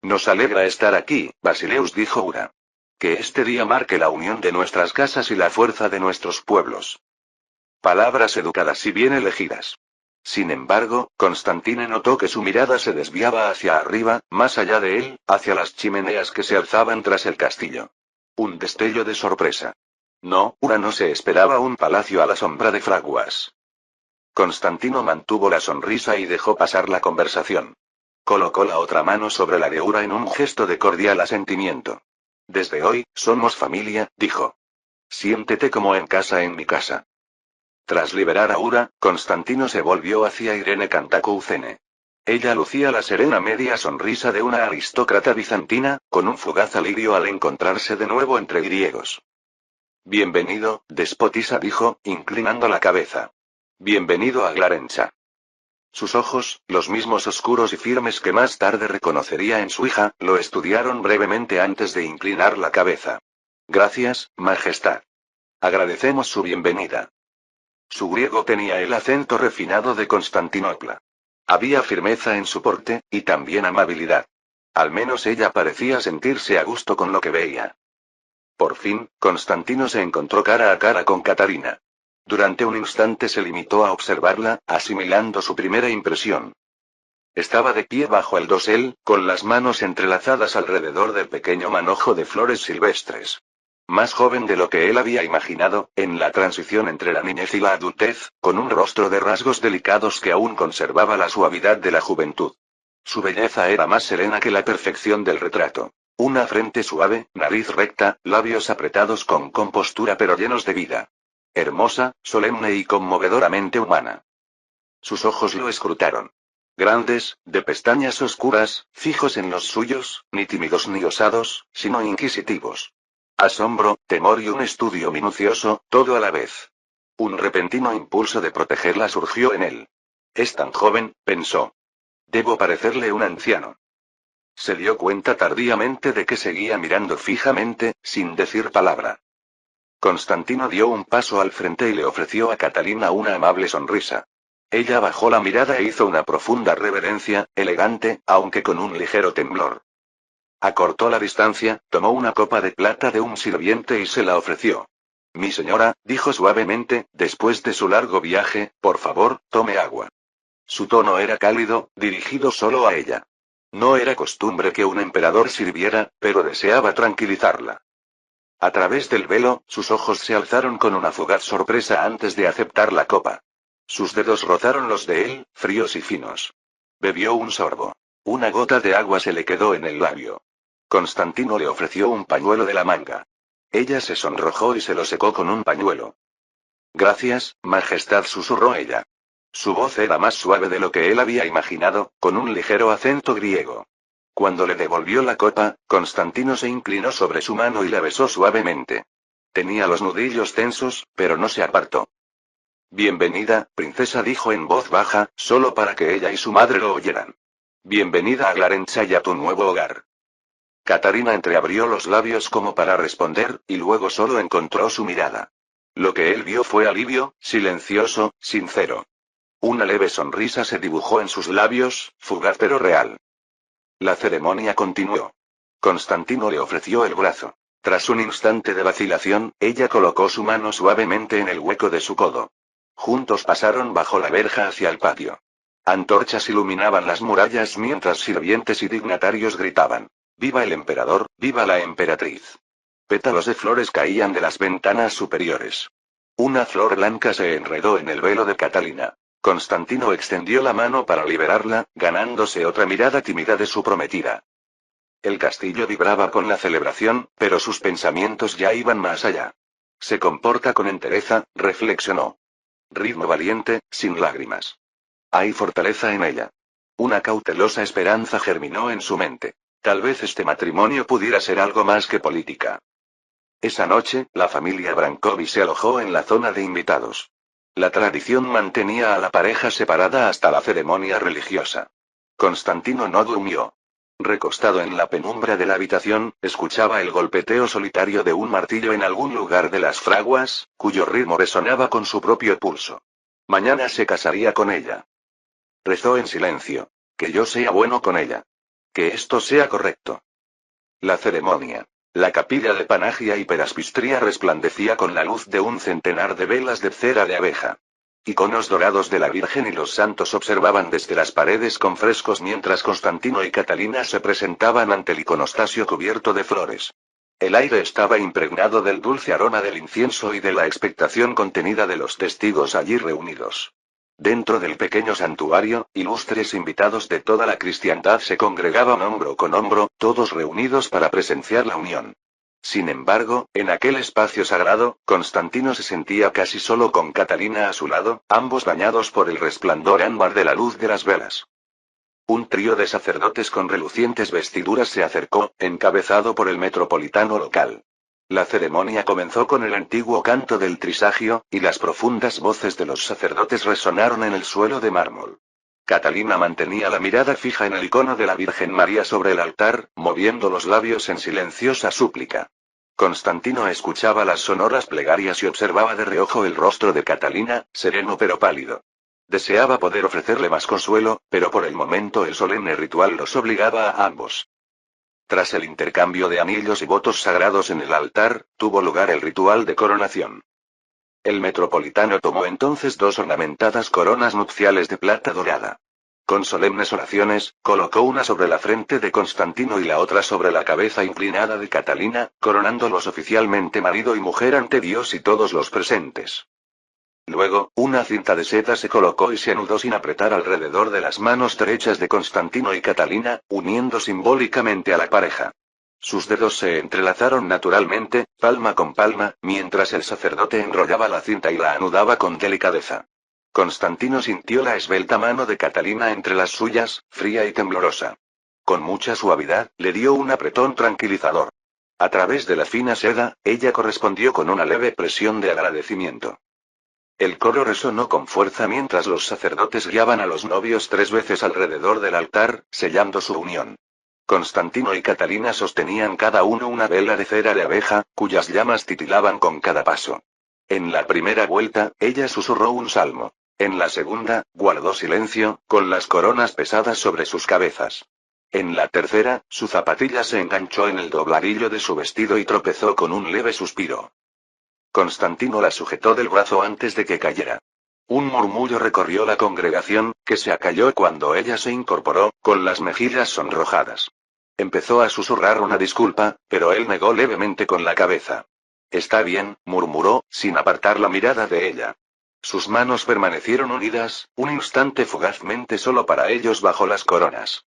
[SPEAKER 1] Nos alegra estar aquí, Basileus, dijo Ura. Que este día marque la unión de nuestras casas y la fuerza de nuestros pueblos. Palabras educadas y bien elegidas. Sin embargo, Constantino notó que su mirada se desviaba hacia arriba, más allá de él, hacia las chimeneas que se alzaban tras el castillo. Un destello de sorpresa. No, Ura no se esperaba un palacio a la sombra de fraguas. Constantino mantuvo la sonrisa y dejó pasar la conversación. Colocó la otra mano sobre la de Ura en un gesto de cordial asentimiento. Desde hoy, somos familia, dijo. Siéntete como en casa en mi casa. Tras liberar a Ura, Constantino se volvió hacia Irene Cantacuzene. Ella lucía la serena media sonrisa de una aristócrata bizantina, con un fugaz alivio al encontrarse de nuevo entre griegos. Bienvenido, despotisa, dijo, inclinando la cabeza. Bienvenido a Glarencha. Sus ojos, los mismos oscuros y firmes que más tarde reconocería en su hija, lo estudiaron brevemente antes de inclinar la cabeza. Gracias, Majestad. Agradecemos su bienvenida. Su griego tenía el acento refinado de Constantinopla. Había firmeza en su porte, y también amabilidad. Al menos ella parecía sentirse a gusto con lo que veía. Por fin, Constantino se encontró cara a cara con Catarina. Durante un instante se limitó a observarla, asimilando su primera impresión. Estaba de pie bajo el dosel, con las manos entrelazadas alrededor del pequeño manojo de flores silvestres. Más joven de lo que él había imaginado, en la transición entre la niñez y la adultez, con un rostro de rasgos delicados que aún conservaba la suavidad de la juventud. Su belleza era más serena que la perfección del retrato. Una frente suave, nariz recta, labios apretados con compostura pero llenos de vida. Hermosa, solemne y conmovedoramente humana. Sus ojos lo escrutaron. Grandes, de pestañas oscuras, fijos en los suyos, ni tímidos ni osados, sino inquisitivos. Asombro, temor y un estudio minucioso, todo a la vez. Un repentino impulso de protegerla surgió en él. Es tan joven, pensó. Debo parecerle un anciano. Se dio cuenta tardíamente de que seguía mirando fijamente, sin decir palabra. Constantino dio un paso al frente y le ofreció a Catalina una amable sonrisa. Ella bajó la mirada e hizo una profunda reverencia, elegante, aunque con un ligero temblor. Acortó la distancia, tomó una copa de plata de un sirviente y se la ofreció. Mi señora, dijo suavemente, después de su largo viaje, por favor, tome agua. Su tono era cálido, dirigido solo a ella. No era costumbre que un emperador sirviera, pero deseaba tranquilizarla. A través del velo, sus ojos se alzaron con una fugaz sorpresa antes de aceptar la copa. Sus dedos rozaron los de él, fríos y finos. Bebió un sorbo. Una gota de agua se le quedó en el labio. Constantino le ofreció un pañuelo de la manga. Ella se sonrojó y se lo secó con un pañuelo. Gracias, Majestad, susurró ella. Su voz era más suave de lo que él había imaginado, con un ligero acento griego. Cuando le devolvió la copa, Constantino se inclinó sobre su mano y la besó suavemente. Tenía los nudillos tensos, pero no se apartó. Bienvenida, princesa, dijo en voz baja, solo para que ella y su madre lo oyeran. Bienvenida a Glarencha y a tu nuevo hogar. Catarina entreabrió los labios como para responder, y luego solo encontró su mirada. Lo que él vio fue alivio, silencioso, sincero. Una leve sonrisa se dibujó en sus labios, fugaz pero real. La ceremonia continuó. Constantino le ofreció el brazo. Tras un instante de vacilación, ella colocó su mano suavemente en el hueco de su codo. Juntos pasaron bajo la verja hacia el patio. Antorchas iluminaban las murallas mientras sirvientes y dignatarios gritaban. ¡Viva el emperador, viva la emperatriz! Pétalos de flores caían de las ventanas superiores. Una flor blanca se enredó en el velo de Catalina. Constantino extendió la mano para liberarla, ganándose otra mirada tímida de su prometida. El castillo vibraba con la celebración, pero sus pensamientos ya iban más allá. Se comporta con entereza, reflexionó. Ritmo valiente, sin lágrimas. Hay fortaleza en ella. Una cautelosa esperanza germinó en su mente. Tal vez este matrimonio pudiera ser algo más que política. Esa noche, la familia Brankovic se alojó en la zona de invitados. La tradición mantenía a la pareja separada hasta la ceremonia religiosa. Constantino no durmió. Recostado en la penumbra de la habitación, escuchaba el golpeteo solitario de un martillo en algún lugar de las fraguas, cuyo ritmo resonaba con su propio pulso. Mañana se casaría con ella. Rezó en silencio. Que yo sea bueno con ella. Que esto sea correcto. La ceremonia. La capilla de Panagia y Peraspistría resplandecía con la luz de un centenar de velas de cera de abeja. Iconos dorados de la Virgen y los santos observaban desde las paredes con frescos mientras Constantino y Catalina se presentaban ante el iconostasio cubierto de flores. El aire estaba impregnado del dulce aroma del incienso y de la expectación contenida de los testigos allí reunidos. Dentro del pequeño santuario, ilustres invitados de toda la cristiandad se congregaban hombro con hombro, todos reunidos para presenciar la unión. Sin embargo, en aquel espacio sagrado, Constantino se sentía casi solo con Catalina a su lado, ambos bañados por el resplandor ámbar de la luz de las velas. Un trío de sacerdotes con relucientes vestiduras se acercó, encabezado por el metropolitano local. La ceremonia comenzó con el antiguo canto del trisagio, y las profundas voces de los sacerdotes resonaron en el suelo de mármol. Catalina mantenía la mirada fija en el icono de la Virgen María sobre el altar, moviendo los labios en silenciosa súplica. Constantino escuchaba las sonoras plegarias y observaba de reojo el rostro de Catalina, sereno pero pálido. Deseaba poder ofrecerle más consuelo, pero por el momento el solemne ritual los obligaba a ambos. Tras el intercambio de anillos y votos sagrados en el altar, tuvo lugar el ritual de coronación. El metropolitano tomó entonces 2 ornamentadas coronas nupciales de plata dorada. Con solemnes oraciones, colocó una sobre la frente de Constantino y la otra sobre la cabeza inclinada de Catalina, coronándolos oficialmente marido y mujer ante Dios y todos los presentes. Luego, una cinta de seda se colocó y se anudó sin apretar alrededor de las manos derechas de Constantino y Catalina, uniendo simbólicamente a la pareja. Sus dedos se entrelazaron naturalmente, palma con palma, mientras el sacerdote enrollaba la cinta y la anudaba con delicadeza. Constantino sintió la esbelta mano de Catalina entre las suyas, fría y temblorosa. Con mucha suavidad, le dio un apretón tranquilizador. A través de la fina seda, ella correspondió con una leve presión de agradecimiento. El coro resonó con fuerza mientras los sacerdotes guiaban a los novios 3 veces alrededor del altar, sellando su unión. Constantino y Catalina sostenían cada uno una vela de cera de abeja, cuyas llamas titilaban con cada paso. En la primera vuelta, ella susurró un salmo. En la segunda, guardó silencio, con las coronas pesadas sobre sus cabezas. En la tercera, su zapatilla se enganchó en el dobladillo de su vestido y tropezó con un leve suspiro. Constantino la sujetó del brazo antes de que cayera. Un murmullo recorrió la congregación, que se acalló cuando ella se incorporó, con las mejillas sonrojadas. Empezó a susurrar una disculpa, pero él negó levemente con la cabeza. Está bien, murmuró, sin apartar la mirada de ella. Sus manos permanecieron unidas, un instante fugazmente solo para ellos bajo las coronas.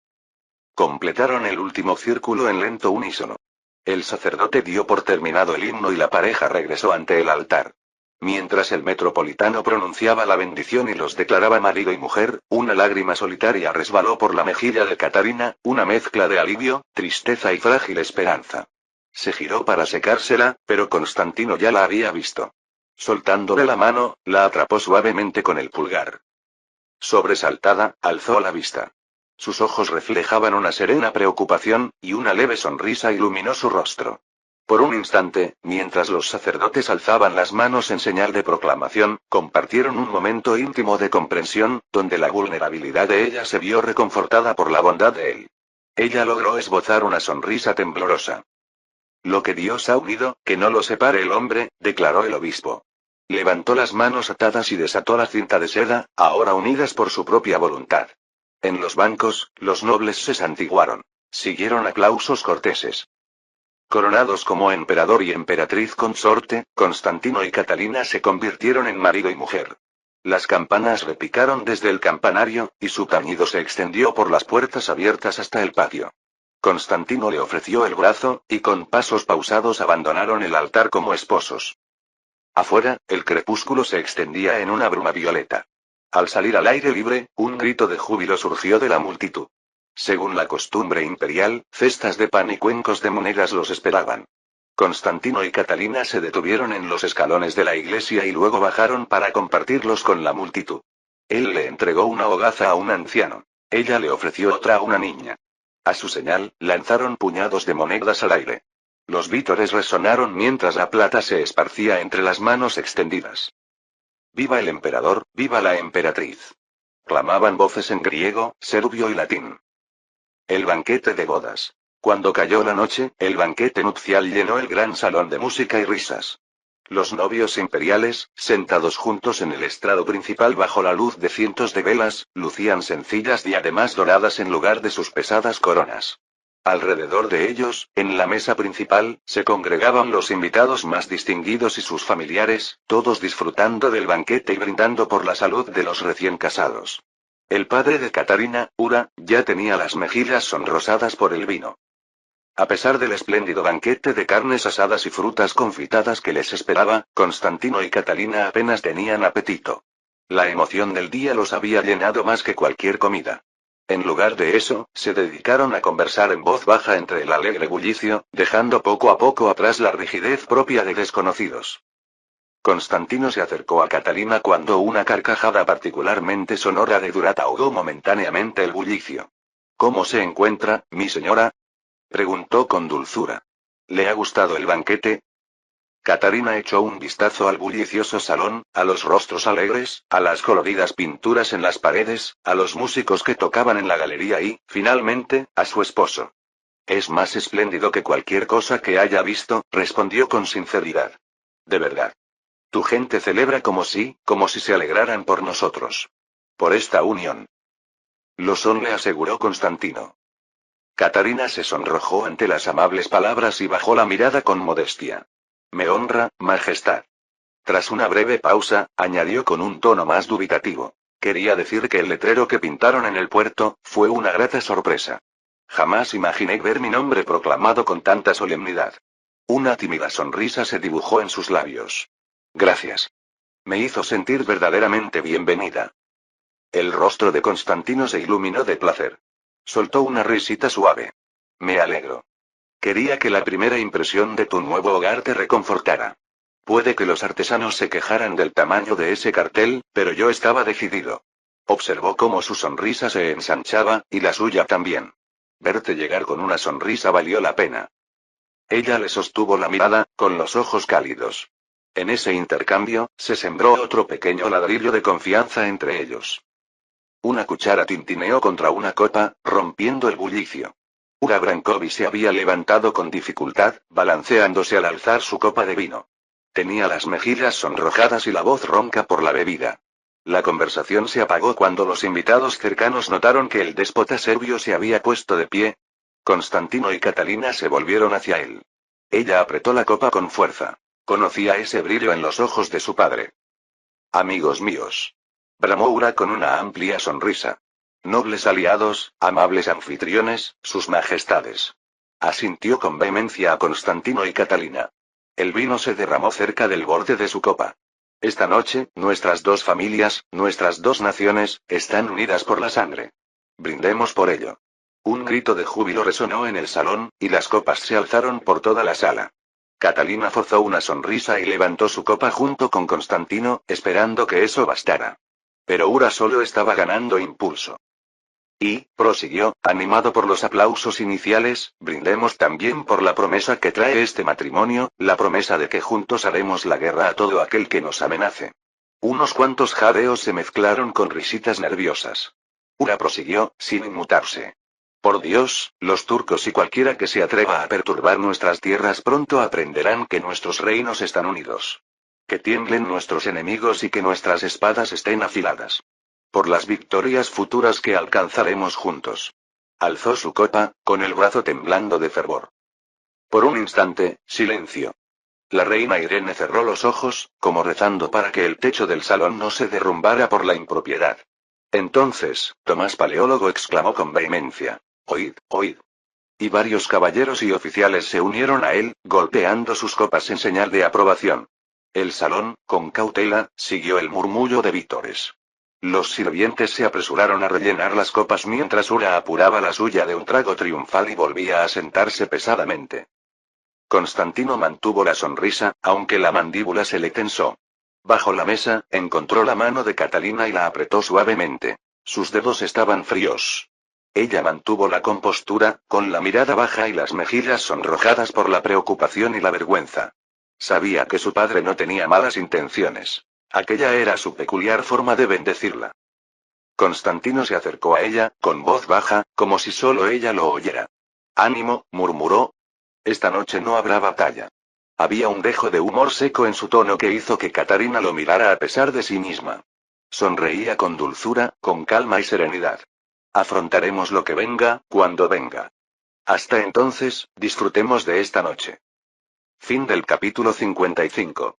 [SPEAKER 1] Completaron el último círculo en lento unísono. El sacerdote dio por terminado el himno y la pareja regresó ante el altar. Mientras el metropolitano pronunciaba la bendición y los declaraba marido y mujer, una lágrima solitaria resbaló por la mejilla de Catalina, una mezcla de alivio, tristeza y frágil esperanza. Se giró para secársela, pero Constantino ya la había visto. Soltándole la mano, la atrapó suavemente con el pulgar. Sobresaltada, alzó la vista. Sus ojos reflejaban una serena preocupación, y una leve sonrisa iluminó su rostro. Por un instante, mientras los sacerdotes alzaban las manos en señal de proclamación, compartieron un momento íntimo de comprensión, donde la vulnerabilidad de ella se vio reconfortada por la bondad de él. Ella logró esbozar una sonrisa temblorosa. Lo que Dios ha unido, que no lo separe el hombre, declaró el obispo. Levantó las manos atadas y desató la cinta de seda, ahora unidas por su propia voluntad. En los bancos, los nobles se santiguaron. Siguieron aplausos corteses. Coronados como emperador y emperatriz consorte, Constantino y Catalina se convirtieron en marido y mujer. Las campanas repicaron desde el campanario, y su tañido se extendió por las puertas abiertas hasta el patio. Constantino le ofreció el brazo, y con pasos pausados abandonaron el altar como esposos. Afuera, el crepúsculo se extendía en una bruma violeta. Al salir al aire libre, un grito de júbilo surgió de la multitud. Según la costumbre imperial, cestas de pan y cuencos de monedas los esperaban. Constantino y Catalina se detuvieron en los escalones de la iglesia y luego bajaron para compartirlos con la multitud. Él le entregó una hogaza a un anciano. Ella le ofreció otra a una niña. A su señal, lanzaron puñados de monedas al aire. Los vítores resonaron mientras la plata se esparcía entre las manos extendidas. ¡Viva el emperador, viva la emperatriz! Clamaban voces en griego, serbio y latín. El banquete de bodas. Cuando cayó la noche, el banquete nupcial llenó el gran salón de música y risas. Los novios imperiales, sentados juntos en el estrado principal bajo la luz de cientos de velas, lucían sencillas diademas doradas en lugar de sus pesadas coronas. Alrededor de ellos, en la mesa principal, se congregaban los invitados más distinguidos y sus familiares, todos disfrutando del banquete y brindando por la salud de los recién casados. El padre de Catarina, Ura, ya tenía las mejillas sonrosadas por el vino. A pesar del espléndido banquete de carnes asadas y frutas confitadas que les esperaba, Constantino y Catalina apenas tenían apetito. La emoción del día los había llenado más que cualquier comida. En lugar de eso, se dedicaron a conversar en voz baja entre el alegre bullicio, dejando poco a poco atrás la rigidez propia de desconocidos. Constantino se acercó a Catalina cuando una carcajada particularmente sonora de Durat ahogó momentáneamente el bullicio. ¿Cómo se encuentra, mi señora?, preguntó con dulzura. ¿Le ha gustado el banquete? Catarina echó un vistazo al bullicioso salón, a los rostros alegres, a las coloridas pinturas en las paredes, a los músicos que tocaban en la galería y, finalmente, a su esposo. Es más espléndido que cualquier cosa que haya visto, respondió con sinceridad. De verdad. Tu gente celebra como si se alegraran por nosotros. Por esta unión. Lo son, le aseguró Constantino. Catarina se sonrojó ante las amables palabras y bajó la mirada con modestia. Me honra, Majestad. Tras una breve pausa, añadió con un tono más dubitativo. Quería decir que el letrero que pintaron en el puerto fue una grata sorpresa. Jamás imaginé ver mi nombre proclamado con tanta solemnidad. Una tímida sonrisa se dibujó en sus labios. Gracias. Me hizo sentir verdaderamente bienvenida. El rostro de Constantino se iluminó de placer. Soltó una risita suave. Me alegro. Quería que la primera impresión de tu nuevo hogar te reconfortara. Puede que los artesanos se quejaran del tamaño de ese cartel, pero yo estaba decidido. Observó cómo su sonrisa se ensanchaba, y la suya también. Verte llegar con una sonrisa valió la pena. Ella le sostuvo la mirada, con los ojos cálidos. En ese intercambio, se sembró otro pequeño ladrillo de confianza entre ellos. Una cuchara tintineó contra una copa, rompiendo el bullicio. Ura Brankovic se había levantado con dificultad, balanceándose al alzar su copa de vino. Tenía las mejillas sonrojadas y la voz ronca por la bebida. La conversación se apagó cuando los invitados cercanos notaron que el déspota serbio se había puesto de pie. Constantino y Catalina se volvieron hacia él. Ella apretó la copa con fuerza. Conocía ese brillo en los ojos de su padre. Amigos míos. Bramó Ura con una amplia sonrisa. Nobles aliados, amables anfitriones, sus majestades. Asintió con vehemencia a Constantino y Catalina. El vino se derramó cerca del borde de su copa. Esta noche, nuestras dos familias, nuestras dos naciones, están unidas por la sangre. Brindemos por ello. Un grito de júbilo resonó en el salón, y las copas se alzaron por toda la sala. Catalina forzó una sonrisa y levantó su copa junto con Constantino, esperando que eso bastara. Pero Ura solo estaba ganando impulso. Y, prosiguió, animado por los aplausos iniciales, brindemos también por la promesa que trae este matrimonio, la promesa de que juntos haremos la guerra a todo aquel que nos amenace. Unos cuantos jadeos se mezclaron con risitas nerviosas. Ura prosiguió, sin inmutarse. Por Dios, los turcos y cualquiera que se atreva a perturbar nuestras tierras pronto aprenderán que nuestros reinos están unidos. Que tiemblen nuestros enemigos y que nuestras espadas estén afiladas. Por las victorias futuras que alcanzaremos juntos. Alzó su copa, con el brazo temblando de fervor. Por un instante, silencio. La reina Irene cerró los ojos, como rezando para que el techo del salón no se derrumbara por la impropiedad. Entonces, Tomás Paleólogo exclamó con vehemencia. Oíd, oíd. Y varios caballeros y oficiales se unieron a él, golpeando sus copas en señal de aprobación. El salón, con cautela, siguió el murmullo de vítores. Los sirvientes se apresuraron a rellenar las copas mientras Ura apuraba la suya de un trago triunfal y volvía a sentarse pesadamente. Constantino mantuvo la sonrisa, aunque la mandíbula se le tensó. Bajo la mesa, encontró la mano de Catalina y la apretó suavemente. Sus dedos estaban fríos. Ella mantuvo la compostura, con la mirada baja y las mejillas sonrojadas por la preocupación y la vergüenza. Sabía que su padre no tenía malas intenciones. Aquella era su peculiar forma de bendecirla. Constantino se acercó a ella, con voz baja, como si solo ella lo oyera. Ánimo, murmuró. Esta noche no habrá batalla. Había un dejo de humor seco en su tono que hizo que Catarina lo mirara a pesar de sí misma. Sonreía con dulzura, con calma y serenidad. Afrontaremos lo que venga, cuando venga. Hasta entonces, disfrutemos de esta noche. Fin del capítulo 55.